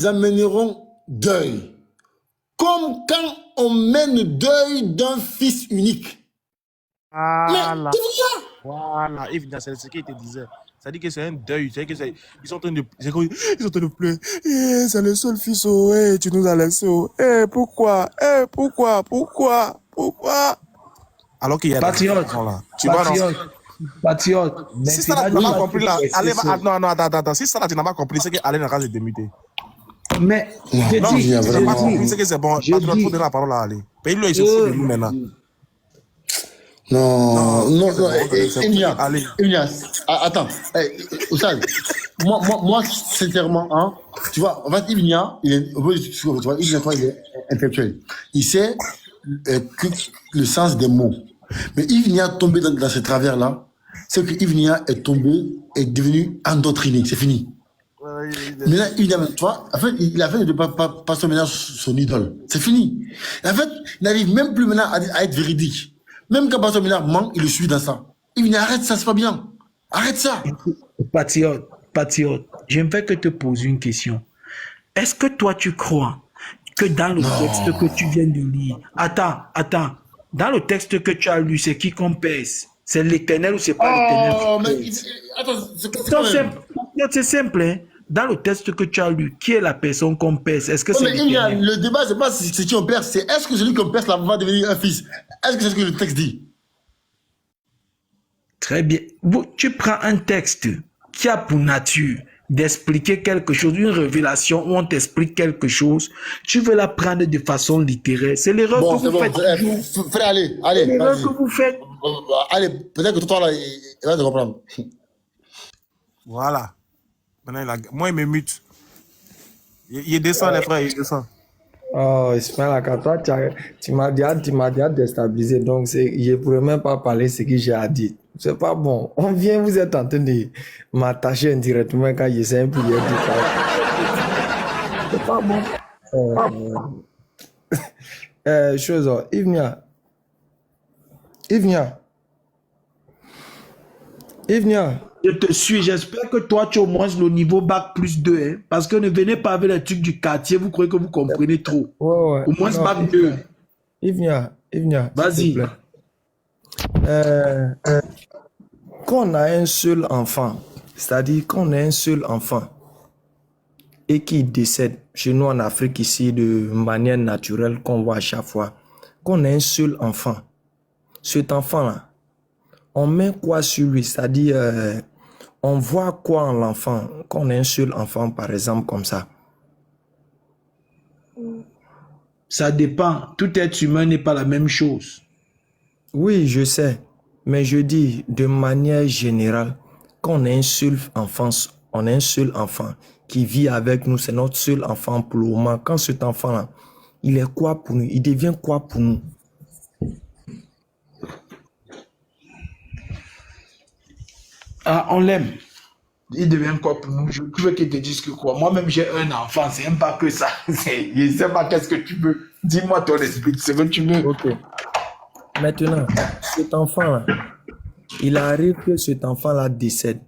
amèneront deuil. Comme quand on mène deuil d'un fils unique. Voilà. Voilà, évidemment, c'est ce qu'il te disait. Ça dit que c'est un deuil. C'est que ils sont en train de pleurer. C'est le seul fils, tu nous as laissé. Pourquoi? Alors qu'il y a patriote, là. Patriote. Si ça n'a pas compris là, allez, attends. Si ça tu n'as pas compris, c'est qu'Alain n'a pas se démuter. Mais, j'ai dit, c'est que c'est bon. Patriote, il faut donner la parole à Ali. Paye-le, il se fout de nous maintenant. Non, Ivnia, attends, Oussad, moi, sincèrement, hein, tu vois, en fait, Ivnia, il est intellectuel. Il sait que le sens des mots. Mais Ivnia tombé dans ce travers-là, c'est que Ivnia est devenu endoctriné, c'est fini. Maintenant, toi, en fait, il a fait de Pasteur Ménard son idole. C'est fini. En fait, il n'arrive même plus maintenant à être véridique. Même quand Pasteur Ménard ment, il le suit dans ça. Il dit, arrête ça, c'est pas bien. Arrête ça. Patriote, je ne fais que te poser une question. Est-ce que toi, tu crois que dans le texte que tu viens de lire, attends, dans le texte que tu as lu, c'est qui qu'on pèse? C'est l'Éternel ou c'est pas l'Éternel? Oh, mais attends, c'est simple, hein? Dans le texte que tu as lu, qui est la personne qu'on pèse? Est-ce que c'est l'Éternel? Le débat, c'est pas c'est qui on perd, c'est est-ce que celui qu'on perd là va devenir un fils? Est-ce que c'est ce que le texte dit? Très bien. Tu prends un texte qui a pour nature d'expliquer quelque chose, une révélation où on t'explique quelque chose, tu veux la prendre de façon littéraire. C'est l'erreur que vous faites. Frère, allez, c'est l'erreur que vous faites. Allez, peut-être que toi là, il va te comprendre. Voilà. Maintenant, moi, il me mute. Il descend, les frères, il descend. Oh, Ismaël, quand toi, tu m'as déjà déstabilisé, donc je ne pourrais même pas parler ce que j'ai à dire. C'est pas bon. On vient, vous êtes en train de m'attacher indirectement quand j'essaie un peu de dire. C'est pas bon. Chose, Ivnia. Je te suis, j'espère que toi, tu as au moins le niveau bac plus 2, hein, parce que ne venez pas avec les trucs du quartier, vous croyez que vous comprenez trop. Ouais. Au moins bac 2. Ivnia. Vas-y. Quand on a un seul enfant, c'est-à-dire qu'on a un seul enfant et qui décède chez nous en Afrique ici de manière naturelle qu'on voit à chaque fois, qu'on a un seul enfant, cet enfant-là, on met quoi sur lui? C'est-à-dire, on voit quoi en l'enfant? Qu'on a un seul enfant, par exemple, comme ça. Ça dépend. Tout être humain n'est pas la même chose. Oui, je sais. Mais je dis, de manière générale, quand on a un seul enfant, on a un seul enfant qui vit avec nous, c'est notre seul enfant pour le moment. Quand cet enfant-là, il est quoi pour nous? Il devient quoi pour nous? Ah, on l'aime. Il devient quoi pour nous? Je veux qu'il te dise que quoi? Moi-même, j'ai un enfant, c'est même pas que ça. Je ne sais pas qu'est-ce que tu veux. Dis-moi ton esprit, c'est ce que tu veux. Ok. Maintenant, cet enfant-là, il arrive que cet enfant-là décède.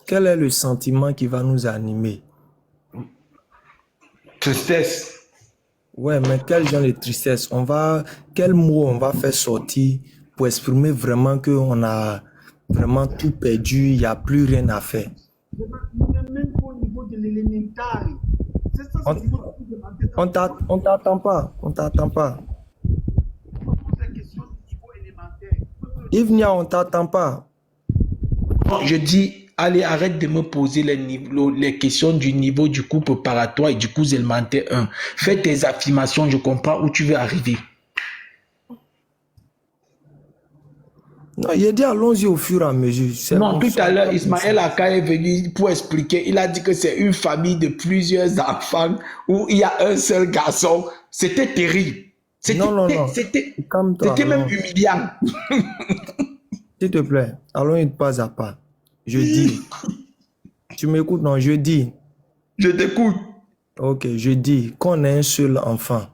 Quel est le sentiment qui va nous animer? Tristesse. Ouais, mais quel genre de tristesse? Quel mot on va faire sortir pour exprimer vraiment qu'on a vraiment tout perdu, il n'y a plus rien à faire? Même au niveau de l'élémentaire. On t'attend pas. Ivnia, on t'attend pas. Je dis, allez, arrête de me poser les questions du niveau du cours préparatoire et du cours élémentaire 1. Fais tes affirmations, je comprends où tu veux arriver. Non, il a dit allons-y au fur et à mesure. Non, tout à l'heure, Ismaël Aka est venu pour expliquer. Il a dit que c'est une famille de plusieurs enfants où il y a un seul garçon. C'était terrible. Non. C'était même humiliant. S'il te plaît, allons-y pas à pas. Je dis. Tu m'écoutes? Non, je dis. Je t'écoute. Ok, je dis qu'on a un seul enfant.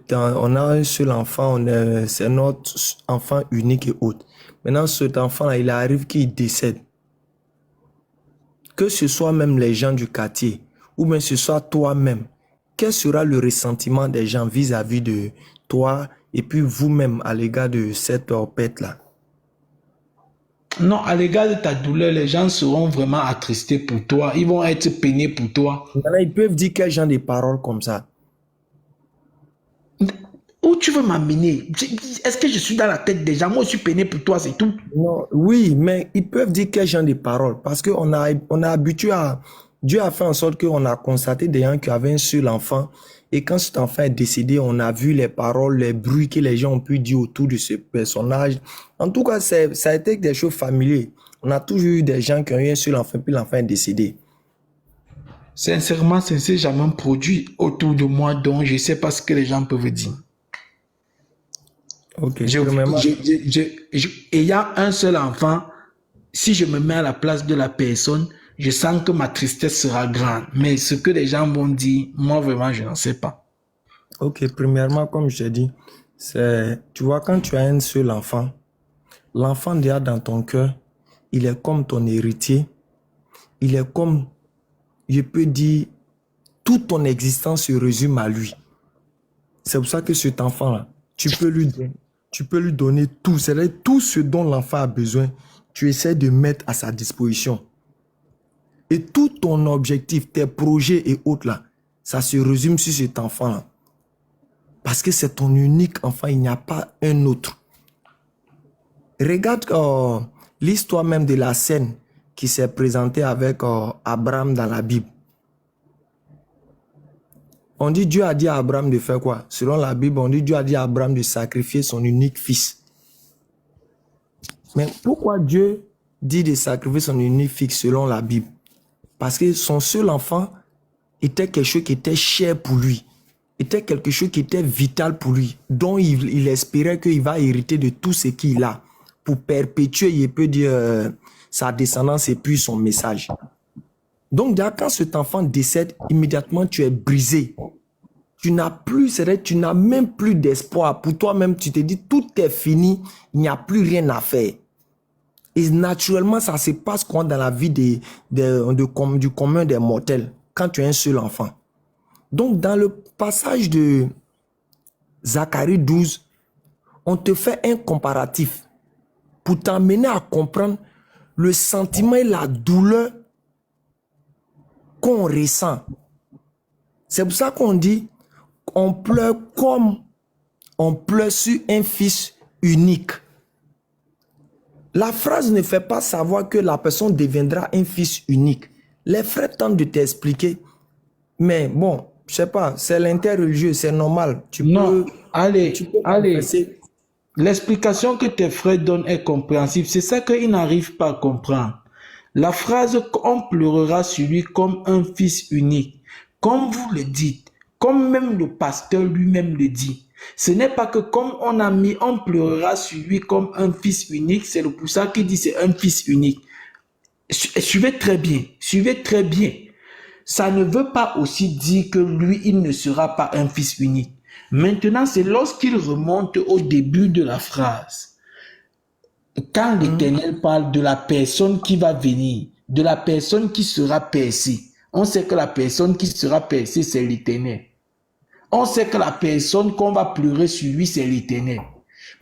On a un seul enfant, c'est notre enfant unique et autre. Maintenant, cet enfant-là, il arrive qu'il décède. Que ce soit même les gens du quartier, ou même ce soit toi-même, quel sera le ressentiment des gens vis-à-vis de toi et puis vous-même à l'égard de cette pète-là? Non, à l'égard de ta douleur, les gens seront vraiment attristés pour toi. Ils vont être peinés pour toi. Maintenant, ils peuvent dire quel genre de paroles comme ça? Où tu veux m'amener? Est-ce que je suis dans la tête des gens? Moi, je suis peiné pour toi, c'est tout. Non, oui, mais ils peuvent dire quel genre de paroles. Parce qu'on a habitué à... Dieu a fait en sorte qu'on a constaté des gens qui avaient un seul enfant. Et quand cet enfant est décédé, on a vu les paroles, les bruits que les gens ont pu dire autour de ce personnage. En tout cas, ça a été des choses familières. On a toujours eu des gens qui ont eu un seul enfant, puis l'enfant est décédé. Sincèrement, ça ne s'est jamais produit autour de moi, donc je ne sais pas ce que les gens peuvent dire. Ok. Ayant un seul enfant, si je me mets à la place de la personne, je sens que ma tristesse sera grande. Mais ce que les gens vont dire, moi vraiment, je n'en sais pas. Ok, premièrement, comme je t'ai dit, tu vois, quand tu as un seul enfant, l'enfant déjà dans ton cœur, il est comme ton héritier. Il est comme, je peux dire, toute ton existence se résume à lui. C'est pour ça que cet enfant-là, tu peux lui donner tout. C'est-à-dire tout ce dont l'enfant a besoin, tu essaies de mettre à sa disposition. Et tout ton objectif, tes projets et autres là, ça se résume sur cet enfant-là. Parce que c'est ton unique enfant, il n'y a pas un autre. Regarde l'histoire même de la scène qui s'est présentée avec Abraham dans la Bible. On dit Dieu a dit à Abraham de faire quoi? Selon la Bible, on dit Dieu a dit à Abraham de sacrifier son unique fils. Mais pourquoi Dieu dit de sacrifier son unique fils selon la Bible? Parce que son seul enfant était quelque chose qui était cher pour lui. Était quelque chose qui était vital pour lui. Dont il espérait qu'il va hériter de tout ce qu'il a. Pour perpétuer, il peut dire, sa descendance et puis son message. Donc, quand cet enfant décède, immédiatement, tu es brisé. Tu n'as plus, c'est-à-dire, tu n'as même plus d'espoir. Pour toi-même, tu te dis, tout est fini, il n'y a plus rien à faire. Et naturellement, ça se passe quand dans la vie du commun des mortels, quand tu as un seul enfant. Donc, dans le passage de Zacharie 12, on te fait un comparatif pour t'amener à comprendre le sentiment et la douleur qu'on ressent. C'est pour ça qu'on dit, on pleure comme on pleure sur un fils unique. La phrase ne fait pas savoir que la personne deviendra un fils unique. Les frères tentent de t'expliquer, mais bon, je sais pas, c'est l'interreligieux, c'est normal. Allez. L'explication que tes frères donnent est compréhensible. C'est ça qu'ils n'arrivent pas à comprendre. La phrase « on pleurera sur lui comme un fils unique », comme vous le dites, comme même le pasteur lui-même le dit, ce n'est pas que comme on a mis « on pleurera sur lui comme un fils unique », c'est le poussard qui dit c'est un fils unique. Suivez très bien. Ça ne veut pas aussi dire que lui, il ne sera pas un fils unique. Maintenant, c'est lorsqu'il remonte au début de la phrase. Quand l'Éternel parle de la personne qui va venir, de la personne qui sera percée, on sait que la personne qui sera percée, c'est l'Éternel. On sait que la personne qu'on va pleurer sur lui, c'est l'Éternel.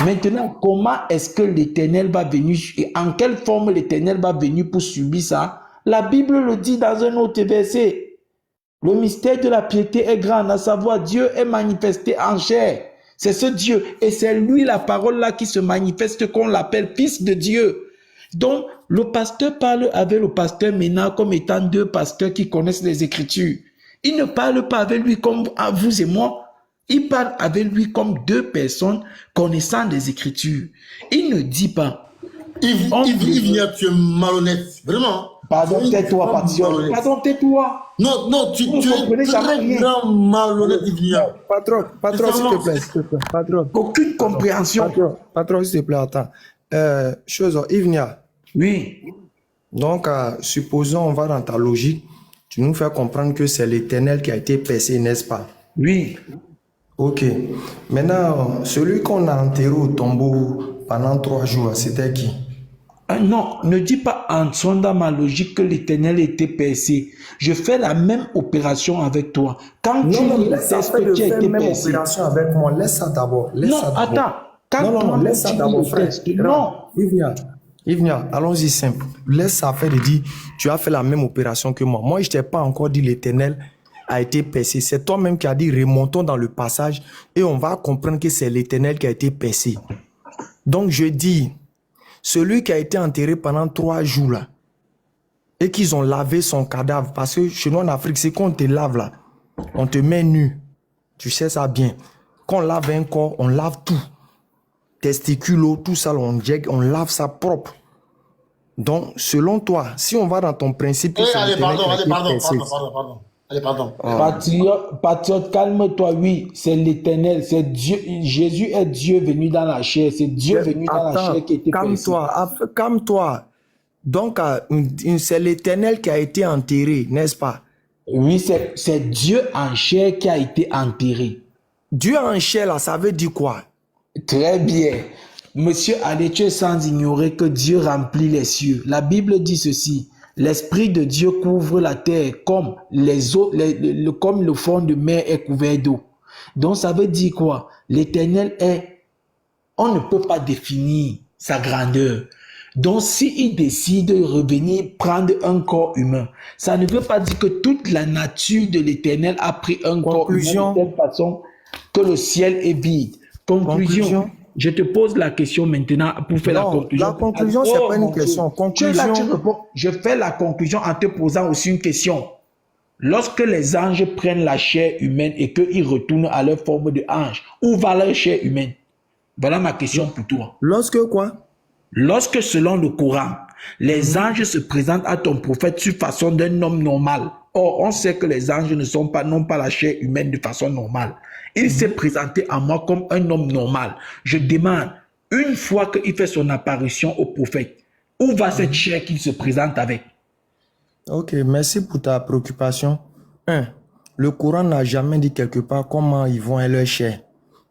Maintenant, comment est-ce que l'Éternel va venir, et en quelle forme l'Éternel va venir pour subir ça? La Bible le dit dans un autre verset. Le mystère de la piété est grand, à savoir Dieu est manifesté en chair. C'est ce Dieu. Et c'est lui, la parole là, qui se manifeste, qu'on l'appelle Fils de Dieu. Donc, le pasteur parle avec le pasteur Ménard comme étant deux pasteurs qui connaissent les Écritures. Il ne parle pas avec lui comme à vous et moi. Il parle avec lui comme deux personnes connaissant les Écritures. Il ne dit pas. Il vient, tu es malhonnête. Vraiment. Pardon, tais-toi, Patron. Pardon, tais-toi. Non, tu es très grand malhonnête, Ivnia. Patron, s'il te plaît. Patron. Aucune compréhension. Patron, s'il te plaît, attends. Ivnia. Oui. Donc, supposons, on va dans ta logique, tu nous fais comprendre que c'est l'Éternel qui a été percé, n'est-ce pas? Oui. Ok. Maintenant, celui qu'on a enterré au tombeau pendant 3 jours, c'était qui? Non, ne dis pas en sondant ma logique que l'Éternel était percé. Je fais la même opération avec toi. Quand tu laisse ça faire de faire la même opération avec moi. Laisse ça d'abord. Attends. Quand laisse ça d'abord, frère. Non. Ivnia, allons-y simple. Laisse ça faire de dire, tu as fait la même opération que moi. Moi, je t'ai pas encore dit l'Éternel a été percé. C'est toi-même qui as dit, remontons dans le passage et on va comprendre que c'est l'Éternel qui a été percé. Donc, je dis, celui qui a été enterré pendant 3 jours là, et qu'ils ont lavé son cadavre, parce que chez nous en Afrique, c'est qu'on te lave là, on te met nu, tu sais ça bien. Quand on lave un corps, on lave tout, testicules, tout ça, on lave ça propre. Donc, selon toi, si on va dans ton principe... Pardon. Patriote, calme-toi, oui, c'est l'Éternel, c'est Dieu. Jésus est Dieu venu dans la chair, c'est Dieu venu dans la chair qui était percé. Calme-toi. Donc, c'est l'Éternel qui a été enterré, n'est-ce pas? Oui, c'est Dieu en chair qui a été enterré. Dieu en chair, là, ça veut dire quoi? Très bien. Monsieur Allé, tu es sans ignorer que Dieu remplit les cieux. La Bible dit ceci. L'Esprit de Dieu couvre la terre comme les eaux, comme le fond de mer est couvert d'eau. Donc, ça veut dire quoi? L'Éternel est... On ne peut pas définir sa grandeur. Donc, s'il décide de revenir prendre un corps humain, ça ne veut pas dire que toute la nature de l'Éternel a pris un corps humain de telle façon que le ciel est vide. Conclusion. Je te pose la question maintenant pour faire la conclusion. La conclusion, c'est pas une question. Conclusion. Tu réponds. Je fais la conclusion en te posant aussi une question. Lorsque les anges prennent la chair humaine et qu'ils retournent à leur forme de ange, où va leur chair humaine? Voilà ma question pour toi. Lorsque quoi? Lorsque, selon le Coran, les anges se présentent à ton prophète sur façon d'un homme normal. Or, on sait que les anges n'ont pas la chair humaine de façon normale. Il s'est présenté à moi comme un homme normal. Je demande, une fois qu'il fait son apparition au prophète, où va cette chair qu'il se présente avec? Ok, merci pour ta préoccupation. 1. Le Coran n'a jamais dit quelque part comment ils vont avec leur chair.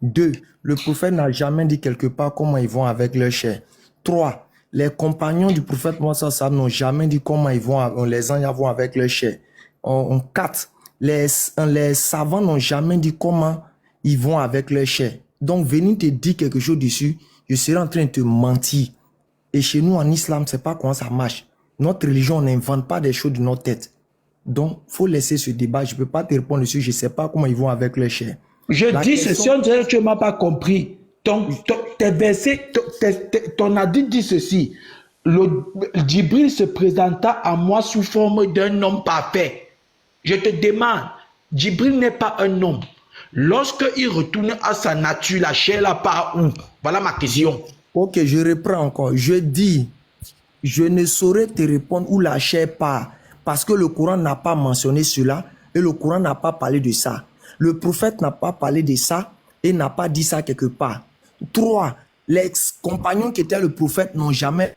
2. Le prophète n'a jamais dit quelque part comment ils vont avec leur chair. 3. Les compagnons du prophète Mohammed n'ont jamais dit comment ils vont, les anges vont avec leur chair. 4. Les savants n'ont jamais dit comment ils vont avec leur chair. Donc, venir te dire quelque chose dessus, je serai en train de te mentir. Et chez nous, en islam, c'est pas comment ça marche. Notre religion, on n'invente pas des choses de notre tête. Donc, faut laisser ce débat. Je peux pas te répondre dessus. Je sais pas comment ils vont avec leur chair. Je dis ceci, on dirait que tu ne m'as pas compris. Tes versets, ton hadith dit ceci. Djibril se présenta à moi sous forme d'un homme parfait. Je te demande, Djibril n'est pas un homme. Lorsqu'il retourne à sa nature, la chair là part où? Voilà ma question. Ok, je reprends encore. Je dis, je ne saurais te répondre où la chair part parce que le Coran n'a pas mentionné cela et le Coran n'a pas parlé de ça. Le prophète n'a pas parlé de ça et n'a pas dit ça quelque part. 3. Les compagnons qui étaient le prophète n'ont jamais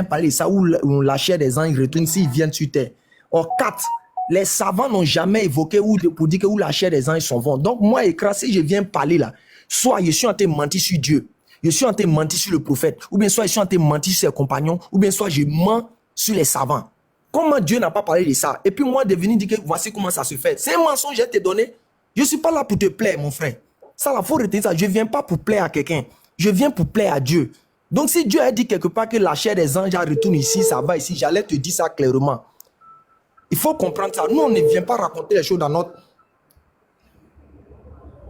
parlé de ça où la chair des anges retourne s'ils viennent sur terre. Or 4. Les savants n'ont jamais évoqué pour dire que où la chair des anges s'en vont. Donc moi, Ekra, si je viens parler là, soit je suis en train de mentir sur Dieu, je suis en train de mentir sur le prophète, ou bien soit je suis en train de mentir sur ses compagnons, ou bien soit je mens sur les savants. Comment Dieu n'a pas parlé de ça? Et puis moi, de venir dire que voici comment ça se fait. C'est un mensonge que je t'ai donné. Je ne suis pas là pour te plaire, mon frère. Ça, il faut retenir ça. Je ne viens pas pour plaire à quelqu'un. Je viens pour plaire à Dieu. Donc si Dieu a dit quelque part que la chair des anges retourne ici, ça va ici, j'allais te dire ça clairement. Il faut comprendre ça. Nous, on ne vient pas raconter les choses dans notre...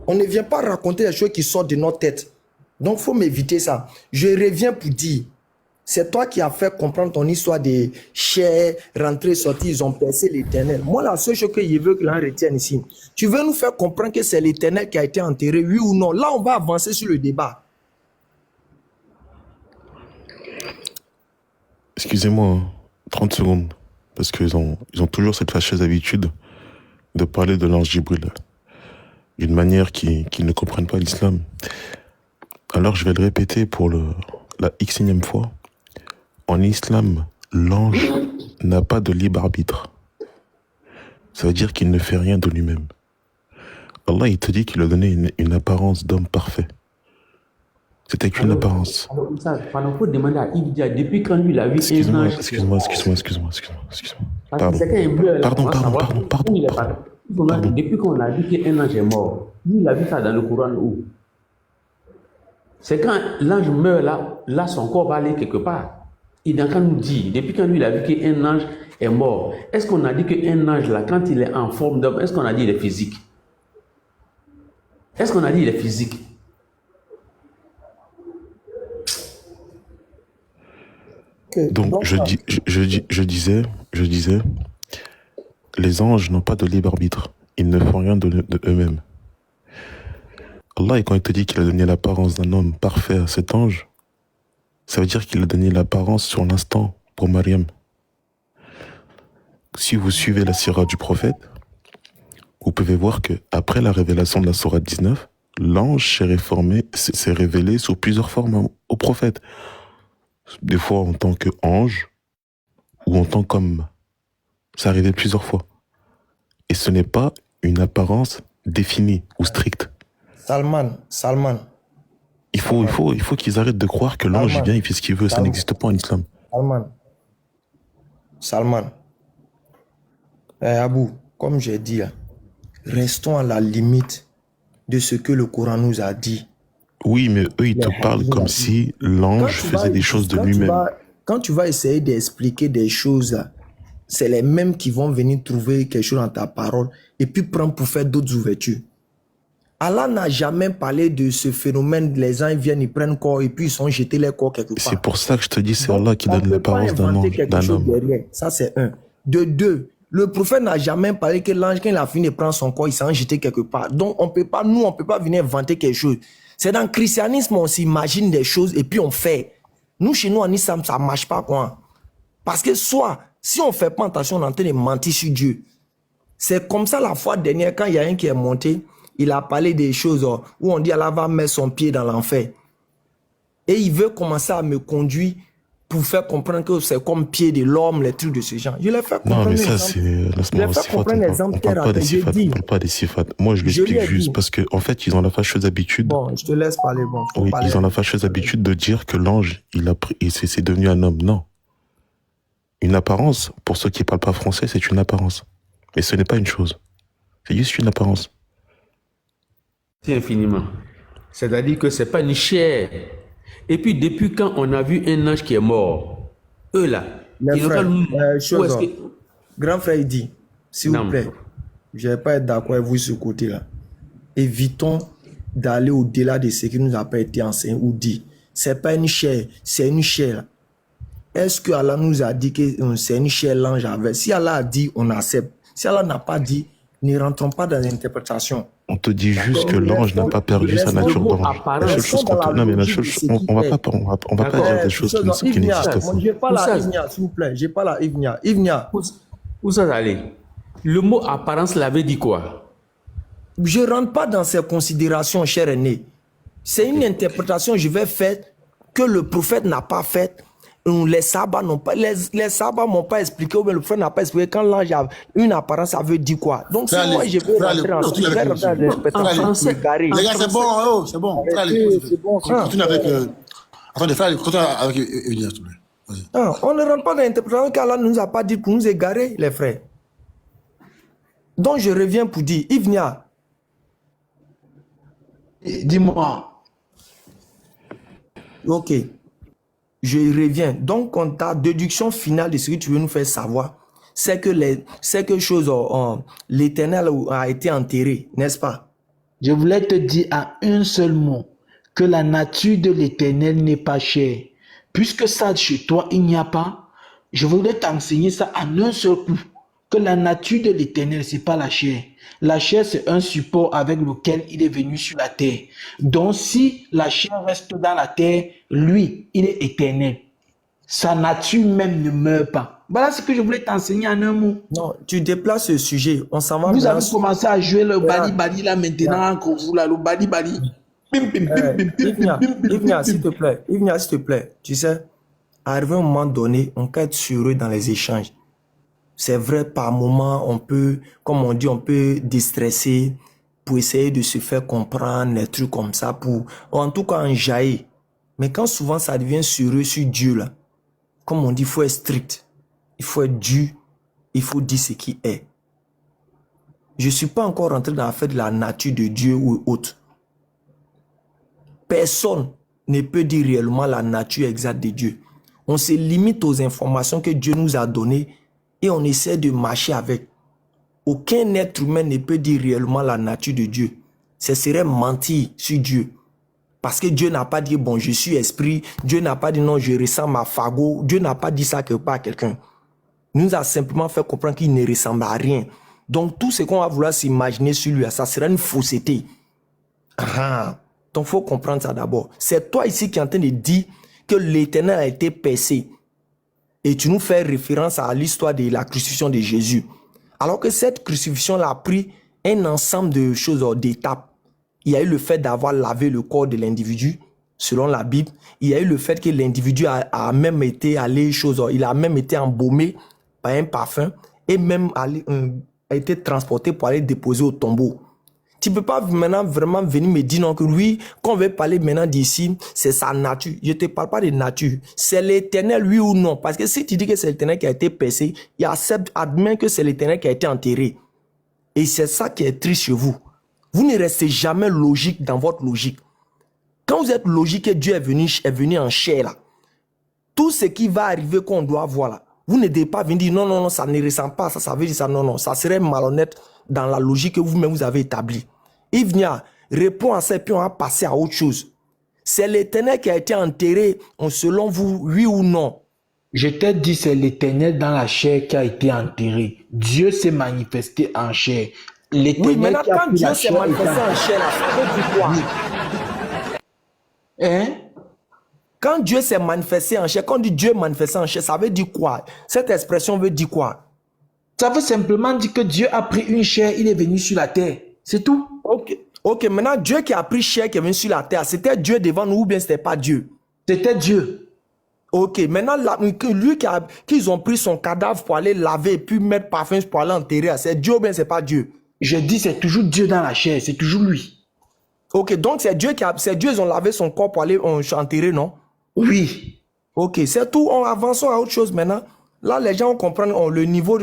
On ne vient pas raconter les choses qui sortent de notre tête. Donc, il faut m'éviter ça. Je reviens pour dire, c'est toi qui as fait comprendre ton histoire de chair, rentrer, sortir, ils ont percé l'Éternel. Moi, la seule chose que je veux que l'on retienne ici, tu veux nous faire comprendre que c'est l'Éternel qui a été enterré, oui ou non? Là, on va avancer sur le débat. Excusez-moi, 30 secondes. Parce qu'ils ont toujours cette fâcheuse habitude de parler de l'ange Djibril d'une manière qu'ils ne comprennent pas l'islam. Alors je vais le répéter pour la xème fois. En islam, l'ange n'a pas de libre arbitre. Ça veut dire qu'il ne fait rien de lui-même. Allah, il te dit qu'il a donné une apparence d'homme parfait. C'était qu'une apparence. Alors, faut demander à Ibdia, depuis quand lui, il a vu un ange. Excuse-moi. Pardon. Depuis qu'on a vu qu'un ange est mort, lui, il a vu ça dans le Coran où? C'est quand l'ange meurt là, son corps va aller quelque part. Il n'a qu'à nous dire, depuis quand lui, il a vu qu'un ange est mort, est-ce qu'on a dit qu'un ange là, quand il est en forme d'homme, est-ce qu'on a dit qu'il est physique? Est-ce qu'on a dit qu'il est physique? Donc, je disais, les anges n'ont pas de libre arbitre. Ils ne font rien de eux-mêmes. Allah, quand il te dit qu'il a donné l'apparence d'un homme parfait à cet ange, ça veut dire qu'il a donné l'apparence sur l'instant pour Mariam. Si vous suivez la sira du prophète, vous pouvez voir que après la révélation de la sourate 19, l'ange s'est révélé sous plusieurs formes au prophète. Des fois en tant qu'ange ou en tant qu'homme. Ça arrivait plusieurs fois. Et ce n'est pas une apparence définie ou stricte. Salman. Il faut qu'ils arrêtent de croire que l'ange vient, il fait ce qu'il veut. Ça n'existe pas en islam. Salman. Abou, comme j'ai dit, restons à la limite de ce que le Coran nous a dit. Oui, mais eux, ils te parlent comme si l'ange faisait des choses de lui-même. Quand tu vas essayer d'expliquer des choses, c'est les mêmes qui vont venir trouver quelque chose dans ta parole et puis prendre pour faire d'autres ouvertures. Allah n'a jamais parlé de ce phénomène. Les gens viennent, ils prennent corps et puis ils sont jetés les corps quelque part. C'est pour ça que je te dis, c'est Allah qui donne l'apparence d'un ange, d'un homme. Derrière. Ça, c'est un. De deux, le prophète n'a jamais parlé que l'ange, quand il a fini de prendre son corps, il s'en jeté quelque part. Donc, on peut pas venir inventer quelque chose. C'est dans le christianisme, on s'imagine des choses et puis on fait. Nous, chez nous, en islam, ça marche pas, quoi. Parce que soit, si on fait pas attention, on est en train de mentir sur Dieu. C'est comme ça la fois dernière, quand il y a un qui est monté, il a parlé des choses où on dit Allah va mettre son pied dans l'enfer. Et il veut commencer à me conduire pour faire comprendre que c'est comme pied de l'homme, les trucs de ce genre. Je l'ai fait comprendre. Non, mais ça, c'est... On parle pas des sifat. Moi, je l'explique juste parce que, en fait, ils ont la fâcheuse habitude... Bon, je te laisse parler. Bon, oui, ils ont la fâcheuse habitude de dire que l'ange, c'est devenu un homme. Non. Une apparence, pour ceux qui ne parlent pas français, c'est une apparence. Mais ce n'est pas une chose. C'est juste une apparence. C'est infiniment. C'est-à-dire que ce n'est pas une chair. Et puis, depuis quand on a vu un ange qui est mort, eux là, les frères, grand frère, il dit, s'il vous plaît, je ne vais pas être d'accord avec vous sur ce côté-là. Évitons d'aller au-delà de ce qui nous a pas été enseigné ou dit. Ce n'est pas une chair, c'est une chair. Est-ce que Allah nous a dit que c'est une chair l'ange avait? Si Allah a dit, on accepte. Si Allah n'a pas dit, ne rentrons pas dans l'interprétation. On te dit juste que l'ange n'a pas perdu sa nature d'ange. La seule chose qu'on te... Non, mais la chose... On va pas dire des choses qui n'existent pas. J'ai pas la Ivnia, s'il vous plaît. J'ai pas la Ivnia. Ivnia. Où ça allait? Le mot apparence l'avait dit quoi? Je rentre pas dans ces considérations, cher aîné. C'est une interprétation que je vais faire que le prophète n'a pas faite. Les sabbats n'ont pas, les sabbats m'ont pas expliqué, ou bien le frère n'a pas expliqué quand l'ange a une apparence, ça veut dire quoi. Donc si moi je veux rentrer en français, les gars, c'est bon, c'est bon. C'est bon. Continue avec. Attendez, frère, continue avec Ivnia, s'il vous plaît. On ne rentre pas dans l'interprétation qu'Allah ne nous a pas dit pour nous égarer, les frères. Donc je reviens pour dire, Ivnia. Dis-moi. Ok. Je reviens. Donc, ta déduction finale de ce que tu veux nous faire savoir, c'est que l'Éternel a été enterré, n'est-ce pas? Je voulais te dire à un seul mot que la nature de l'Éternel n'est pas chère. Puisque ça, chez toi, il n'y a pas, je voudrais t'enseigner ça en un seul coup. Que la nature de l'Éternel, c'est pas la chair. La chair, c'est un support avec lequel il est venu sur la terre. Donc, si la chair reste dans la terre, lui, il est éternel. Sa nature même ne meurt pas. Voilà ce que je voulais t'enseigner en un mot. Non, tu déplaces le sujet. On s'en va. Vous avez commencé à jouer le bali-bali là maintenant, encore vous là, le bali-bali. Ivnia, s'il te plaît. Ivnia, s'il te plaît. Tu sais, arrivé à un moment donné, on peut être sur eux dans les échanges. C'est vrai, par moment, on peut, comme on dit, on peut déstresser pour essayer de se faire comprendre, des trucs comme ça, pour, en tout cas, en jaillir. Mais quand souvent ça devient sur eux, sur Dieu, là, comme on dit, il faut être strict, il faut être dur, il faut dire ce qui est. Je ne suis pas encore rentré dans l'affaire de la nature de Dieu ou autre. Personne ne peut dire réellement la nature exacte de Dieu. On se limite aux informations que Dieu nous a données et on essaie de marcher avec. Aucun être humain ne peut dire réellement la nature de Dieu. Ce serait mentir sur Dieu. Parce que Dieu n'a pas dit, bon, je suis esprit. Dieu n'a pas dit, non, je ressemble à Fago. Dieu n'a pas dit ça quelque part à quelqu'un. Il nous a simplement fait comprendre qu'il ne ressemble à rien. Donc, tout ce qu'on va vouloir s'imaginer sur lui, ça sera une fausseté. Donc, il faut comprendre ça d'abord. C'est toi ici qui es en train de dire que l'Éternel a été percé. Et tu nous fais référence à l'histoire de la crucifixion de Jésus. Alors que cette crucifixion a pris un ensemble de choses, d'étapes. Il y a eu le fait d'avoir lavé le corps de l'individu. selon la Bible, il y a eu le fait que l'individu a même été il a même été embaumé par un parfum et même a été transporté pour aller déposer au tombeau. Tu ne peux pas maintenant vraiment venir me dire non que oui, qu'on veut parler maintenant d'ici, c'est sa nature. Je ne te parle pas de nature. C'est l'Éternel, oui ou non. Parce que si tu dis que c'est l'Éternel qui a été percé, il accepte, admet que c'est l'Éternel qui a été enterré. Et c'est ça qui est triste chez vous. Vous ne restez jamais logique dans votre logique. Quand vous êtes logique que Dieu est venu en chair là, tout ce qui va arriver qu'on doit voir là, vous ne devez pas venir dire non, non, non, ça ne ressemble pas, ça veut dire ça, non, non, ça serait malhonnête dans la logique que vous-même vous avez établie. Yves Nia, réponds à ça et puis on va passer à autre chose. C'est l'Éternel qui a été enterré, selon vous, oui ou non? Je t'ai dit, c'est l'Éternel dans la chair qui a été enterré. Dieu s'est manifesté en chair. Oui, maintenant, quand Dieu s'est manifesté en chair, là, ça veut dire quoi? Hein? Quand Dieu s'est manifesté en chair, quand on dit Dieu manifesté en chair, ça veut dire quoi? Cette expression veut dire quoi? Ça veut simplement dire que Dieu a pris une chair, il est venu sur la terre. C'est tout. Ok, maintenant, Dieu qui a pris chair, qui est venu sur la terre, c'était Dieu devant nous ou bien c'était pas Dieu? C'était Dieu. Ok, maintenant, lui qu'ils ont pris son cadavre pour aller laver et puis mettre parfum pour aller enterrer, c'est Dieu ou bien c'est pas Dieu? Je dis, c'est toujours Dieu dans la chair, c'est toujours lui. Ok, donc c'est Dieu ils ont lavé son corps pour aller enterrer, non? Oui. Ok, c'est tout, avançons à autre chose maintenant. Là, les gens comprennent le niveau.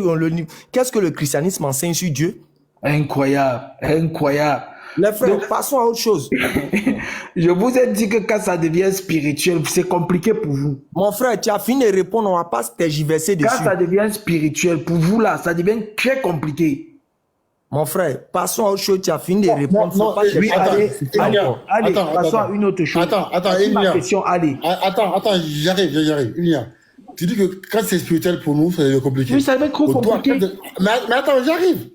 Qu'est-ce que le christianisme enseigne sur Dieu? Incroyable, incroyable. Les frères, passons à autre chose. Je vous ai dit que quand ça devient spirituel, c'est compliqué pour vous. Mon frère, tu as fini de répondre, on va pas se tergiverser dessus. Quand ça devient spirituel, pour vous là, ça devient très compliqué. Mon frère, passons à autre chose, tu as fini de répondre. Oui, allez, passons à une autre chose. Attends, ma question, allez. Attends, j'arrive. Tu dis que quand c'est spirituel pour nous, ça devient compliqué. Oui, ça devient trop compliqué. Mais attends, j'arrive.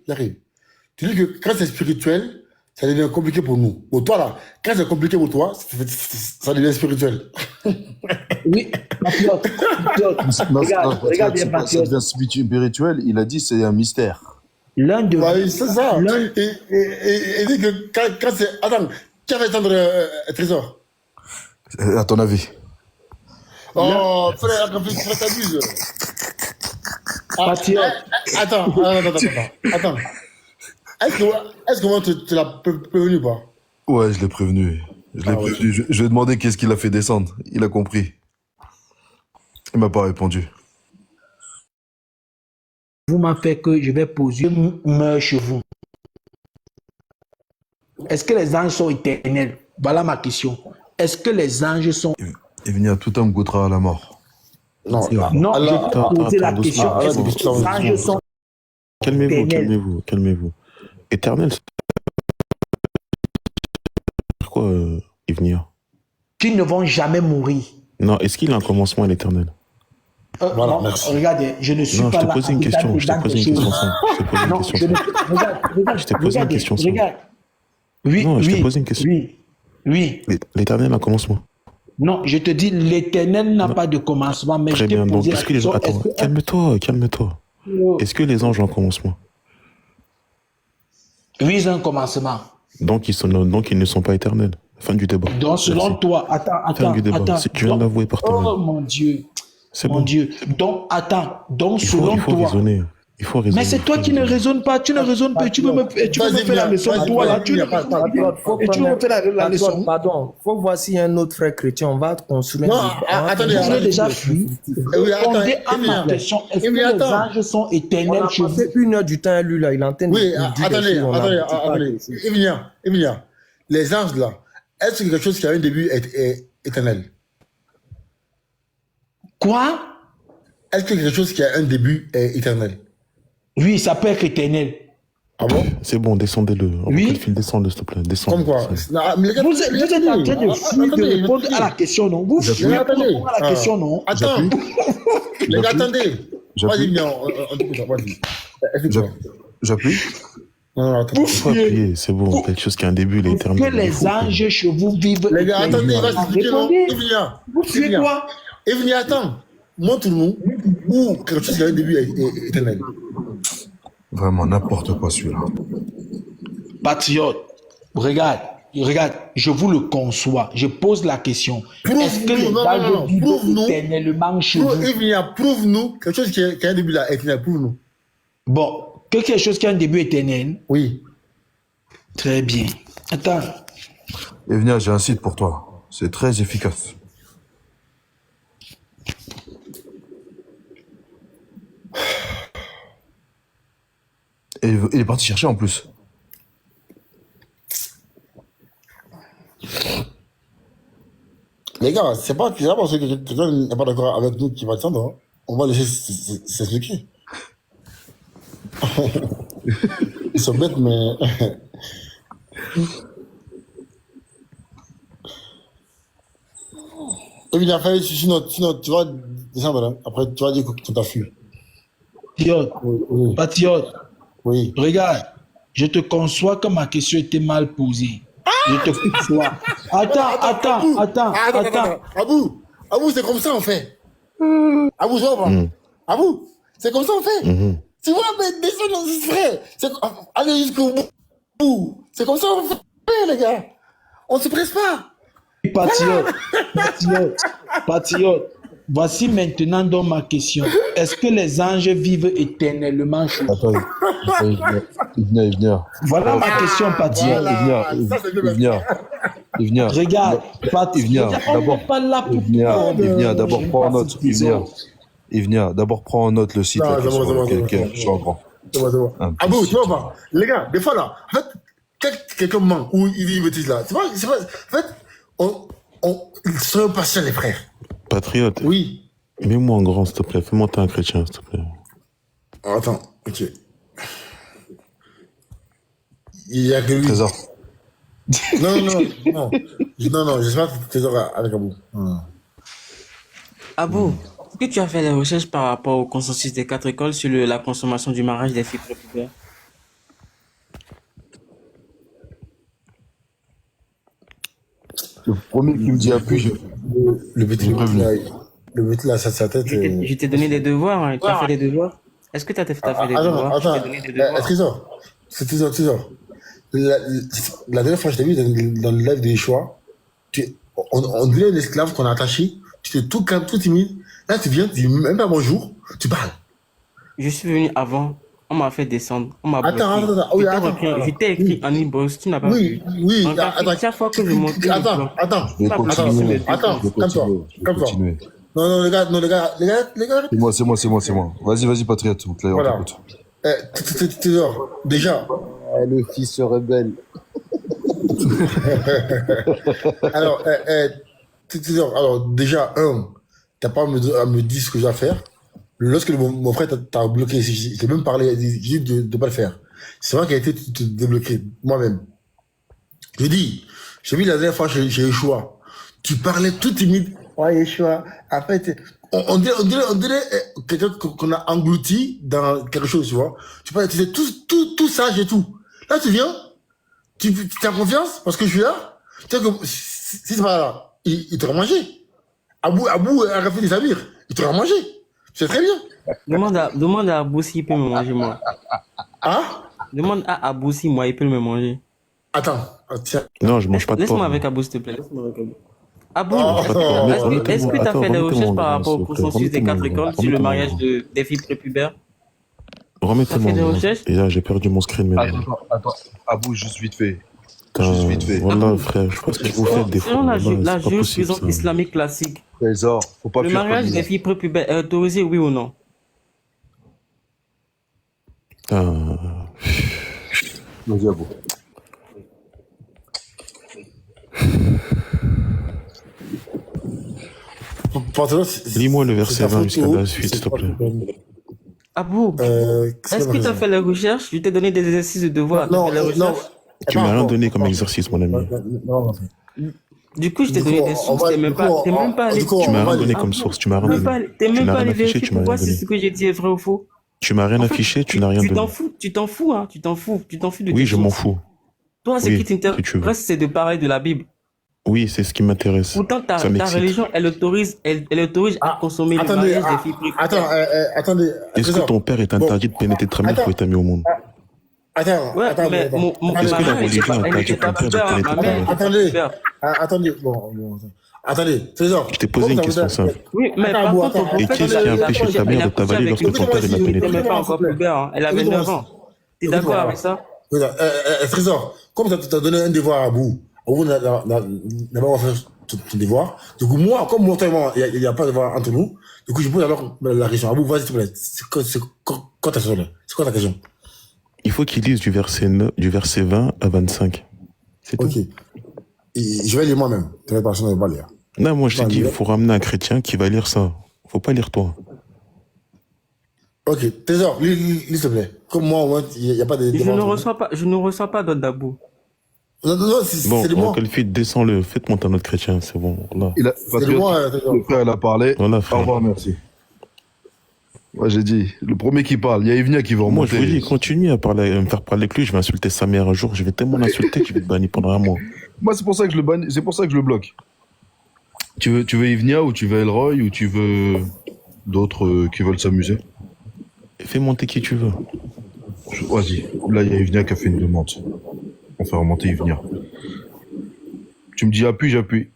Tu dis que quand c'est spirituel, ça devient compliqué pour nous. Pour toi, là, quand c'est compliqué pour toi, ça devient spirituel. Oui, Patriote. Regarde bien, Patriote. Ça devient spirituel, il a dit c'est un mystère. L'un de vous. C'est ça. Et dit que quand c'est. Attends, qui va étendre Trésor? À ton avis? Oh, frère, t'abuses. Attends. Est-ce que tu l'as prévenu ou pas? Ouais, je l'ai prévenu. Je lui ai demandé qu'est-ce qu'il a fait descendre. Il a compris. Il m'a pas répondu. Vous m'avez fait que je vais poser meurt chez vous. Est-ce que les anges sont éternels? Voilà ma question. Est-ce que les anges sont... Et venir tout homme goûtera à la mort. Non, je vais poser la question. Est-ce que les anges sont... Calmez-vous. Éternel, c'est quoi, Yvnia? Qui ne vont jamais mourir. Non, est-ce qu'il a un commencement à l'éternel? Voilà, merci. Regardez, je ne suis non, pas là. Je t'ai posé une question. Je t'ai posé une question. Regarde. Oui, non, je t'ai posé une question. Oui. L'éternel a un commencement. Non, je te dis, l'éternel n'a pas de commencement, mais très je t'ai posé la question. Attends, calme-toi. Est-ce que les anges ont un commencement? Oui, ils ont un commencement. Donc ils ne sont pas éternels. Fin du débat. Donc, selon toi, attends. Si tu viens d'avouer par toi-même. Oh mon Dieu. C'est mon Dieu. Donc, attends. Donc, selon toi. Raisonner. Il faut raisonner. Mais c'est toi qui ne raisonnes pas. Tu ne raisonnes pas. Tu veux me faire la leçon. Toi, là, tu veux me faire la leçon. Pardon. Faut voir s'il y a un autre frère chrétien. On va construire. Non, attendez. Vous avez déjà fui. Répondez à ma question. Est-ce que les anges sont éternels chez vous? On a passé 1 heure du temps à lui, là. Il entend. Oui, attendez. Emilia. Les anges, là, est-ce que quelque chose qui a un début est éternel? Quoi? Est-ce que quelque chose qui a un début est éternel? Oui, ça peut être éternel. Ah bon? C'est bon, descendez-le. Oui. Descendez, s'il te plaît. Comme quoi? Vous êtes en train de fuir de répondre à la question, non? Vous fuyez de répondre à la question, non? Attends. Les gars, attendez. Vas-y, vas-y. J'appuie? Non, attends. C'est bon, quelque chose qui a un début, il est éternel. Que les anges chez vous vivent. Les gars, attendez, répondez. Vous fuyez quoi? Evnia, attends. Montre-nous où quelque chose qui a un début est éternel. Vraiment, n'importe quoi celui-là. Patriote, regarde. regarde, je vous le conçois. Je pose la question. Est-ce que les anges vivent éternellement chez vous? Prouve-nous quelque chose qui a un début là, éternel, prouve-nous. Bon, quelque chose qui a un début éternel? Oui. Très bien. Attends. Et venir, j'ai un site pour toi. C'est très efficace. Et il est parti chercher en plus. Les gars, c'est pas parce que quelqu'un n'est pas d'accord avec nous qui va attendre. Hein. On va laisser s'expliquer. Ils sont bêtes, mais. Et puis, après, sinon, tu vas descendre. Hein. Après, tu vas dire que tu t'as fui. Patriote. Oui. Regarde, je te conçois que ma question était mal posée. Je te conçois. Attends. Abou, c'est comme ça, on fait. Abou, je vois pas. Abou, c'est comme ça, on fait. Tu vois, mais descends, c'est vrai. Allez jusqu'au bout. C'est comme ça, on fait, les gars. On se presse pas. Patriote. Voici maintenant donc ma question. Est-ce que les anges vivent éternellement chez vous? Attends, il vient. Voilà ma question, patriote. Il vient. Regarde, patriote. D'abord prends en note. Il vient. D'abord prends en note le site. Je suis en grand. Abou, tu vois pas. Les gars, des fois là, en fait, quelqu'un manque ou il dit une bêtise là. Tu vois, en fait, ils sont patients, les frères. Patriote. Oui. Mets-moi en grand, s'il te plaît. Fais-moi t'es un chrétien, s'il te plaît. Attends, ok. Il y a que lui. Trésor. Non, j'espère que Trésor avec Abou. Abou, est-ce que tu as fait des recherches par rapport au consensus des 4 écoles sur la consommation du mariage des filles prépubères? Le premier qui me dit appui, le petit là, sa tête. Je t'ai donné des devoirs, hein. Tu as fait des devoirs? Est-ce que tu as fait des devoirs? Trésor. La dernière fois que je t'ai vu dans le live des choix, on dirait un esclave qu'on a attaché, tu étais tout calme, tout timide. Là, tu viens, tu dis même pas bonjour, tu parles. Je suis venu avant, on m'a fait descendre, on m'a bloqué. Attends. Je t'ai écrit en inbox, tu n'as pas vu. Oui, attends. Chaque fois que je monte. Attends, calme-toi. Non, les gars. C'est moi. Vas-y, Patriote, on t'écoute. Trésor, déjà. Le fils se rebelle. Alors, déjà, t'as pas à me dire ce que je dois faire. Lorsque mon frère t'a bloqué, j'ai même parlé, j'ai dit de pas le faire. C'est vrai qu'il a été débloqué, moi-même. J'ai vu la dernière fois chez Yeshua, tu parlais tout timide. Ouais, Yeshua, en fait, on dirait quelqu'un qu'on a englouti dans quelque chose, tu vois. Tu parlais, tu sais, tout sage et tout. Là, tu viens, tu as confiance parce que je suis là. Tu sais que si c'est pas là, il t'aura mangé. Abou a fait des amires, il t'aura mangé. C'est très bien. Demande à Abou s'il peut me manger, moi. Hein? Demande à Abou si moi, il peut me manger. Attends, tiens. Non, je mange pas de porc. Laisse-moi avec Abou, s'il te plaît. Abou, est-ce que tu as fait des recherches par rapport au consensus des 4 écoles sur le mariage des filles prépubères? Remettez-moi. Et là, j'ai perdu mon screen. Attends, Abou, juste vite fait. Voilà, frère, je pense que vous faites des fois. Selon la jurisprudence islamique classique, Trésor, faut pas le mariage des filles prépubères est autorisé, oui ou non? Vas-y, Abou. Lis-moi le verset 20 jusqu'à la suite, s'il te plaît. Abou, est-ce que tu as fait les recherches? Je t'ai donné des exercices de devoir. Non. Tu m'as rien donné comme exercice, mon ami. Du coup, je t'ai donné des sources. T'es même pas allé. Tu m'as rien donné comme source. Tu m'as rien donné. T'es même pas allé vérifier pour voir si ce que j'ai dit est vrai ou faux. Tu m'as rien affiché, tu n'as rien donné. Tu t'en fous de Oui, je m'en fous. Toi, ce qui t'intéresse, c'est de parler de la Bible. Oui, c'est ce qui m'intéresse. Pourtant, ta religion, elle autorise à consommer le mariage des filles prépubères. Attendez. Est-ce que ton père est interdit de pénétrer ta mère pour être mis au monde? Attends, Ouais, attends, mais attends. ma Est-ce que la mère, religion n'a elle pas n'était dit pas ton père de pubère, connaître ma ton mère père? n'était pas Attendez, pubère. attendez, bon, attendez, Trésor. Je t'ai posé une question simple. Oui, mais Attends, par Abou, contre, ton attends. Et prophète, qu'est-ce qui a elle a empêché couché, ta elle mère a de couché t'avaler avec lorsque une ton père prophète l'a qui n'était pénétré? même pas encore pubère, hein. Elle avait 9 ans. Tu es d'accord avec ça? Trésor, comme tu as donné un devoir à Abou, Abou n'a pas fait ton devoir. Du coup, moi, comme moi, toi et moi, il n'y a pas de devoir entre nous, du coup, je pose alors la question. Abou, vas-y, s'il te plaît. C'est quoi ta question? C'est quoi ta question? Il faut qu'il lise du verset 20 à 25. C'est tout. Ok. Et je vais lire moi-même. Tu n'as pas personne ne va lire. Non, moi je t'ai dit, il faut ramener un chrétien qui va lire ça. Faut pas lire toi. Ok, Trésor, lis s'il te plaît. Comme moi, au moins, il n'y a pas de. Je ne reçois pas d'autres d'Abou. Non, c'est Bon, de moi. quel fait, descends-le, faites monter un autre chrétien, c'est bon. Là. C'est de moi, Trésor. Le frère, il a parlé. Voilà, Au frère. revoir, merci. Moi, j'ai dit, le premier qui parle, il y a Evnia qui va Moi, remonter. je vous dis, continue à me faire parler avec lui, je vais insulter sa mère un jour, je vais tellement l'insulter que je vais te bannir pendant un mois. Moi, c'est pour ça que je le bannis, c'est pour ça que je le bloque. Tu veux Evnia ou tu veux Elroy ou tu veux d'autres qui veulent s'amuser? Fais monter qui tu veux. Vas-y. Là, il y a Evnia qui a fait une demande. On fait remonter Evnia. Tu me dis appuie, j'appuie.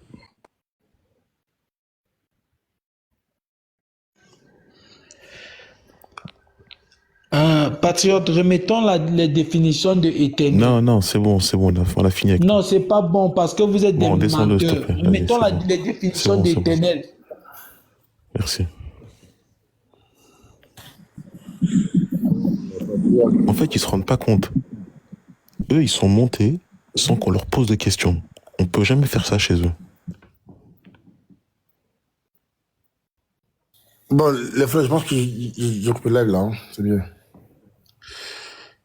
Patriote, remettons les définitions de éternel. Non, c'est bon, on a fini avec. Non, c'est pas bon parce que vous êtes des Bon, descends-le, s'il te menteurs. plaît. Vas-y, Remettons c'est bon. les définitions C'est bon, c'est bon. d'éternel. Merci. En fait, ils se rendent pas compte. Eux, ils sont montés sans qu'on leur pose de questions. On peut jamais faire ça chez eux. Bon, les frères, je pense que j'ai coupé le live là, hein. C'est mieux.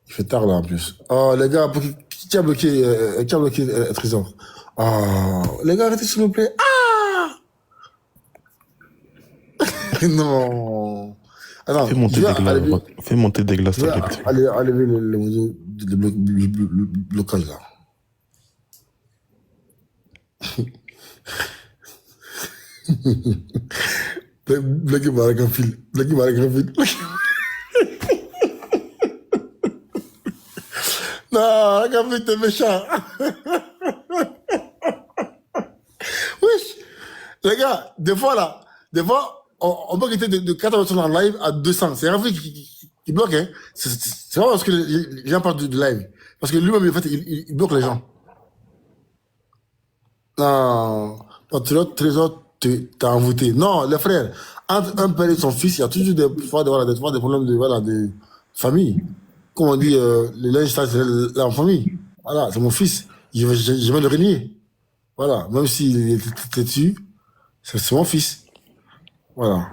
Il fait tard là en plus. Oh, les gars, qui a bloqué Trésor? Oh, les gars, arrêtez s'il vous plaît. Ah! Non. Attends, Fais monter des glaces. je vais enlever le modo de blocage là. Bloquez-moi avec un fil. Bloquez-moi avec un fil. Non, avec un fil, t'es méchant. Wesh. Les gars, des fois, on peut quitter de 4 personnes en live à 200. C'est un fil qui bloque, hein. C'est pas parce que les gens parlent de live. Parce que lui-même, en fait, il bloque les gens. Non. Trésor, t'as envoûté. Non, les frères, entre un père et son fils, il y a toujours des problèmes de famille. Comme on dit, le linge sale, c'est la famille. Voilà, c'est mon fils. Je vais le régner. Voilà, même s'il est têtu, c'est mon fils. Voilà.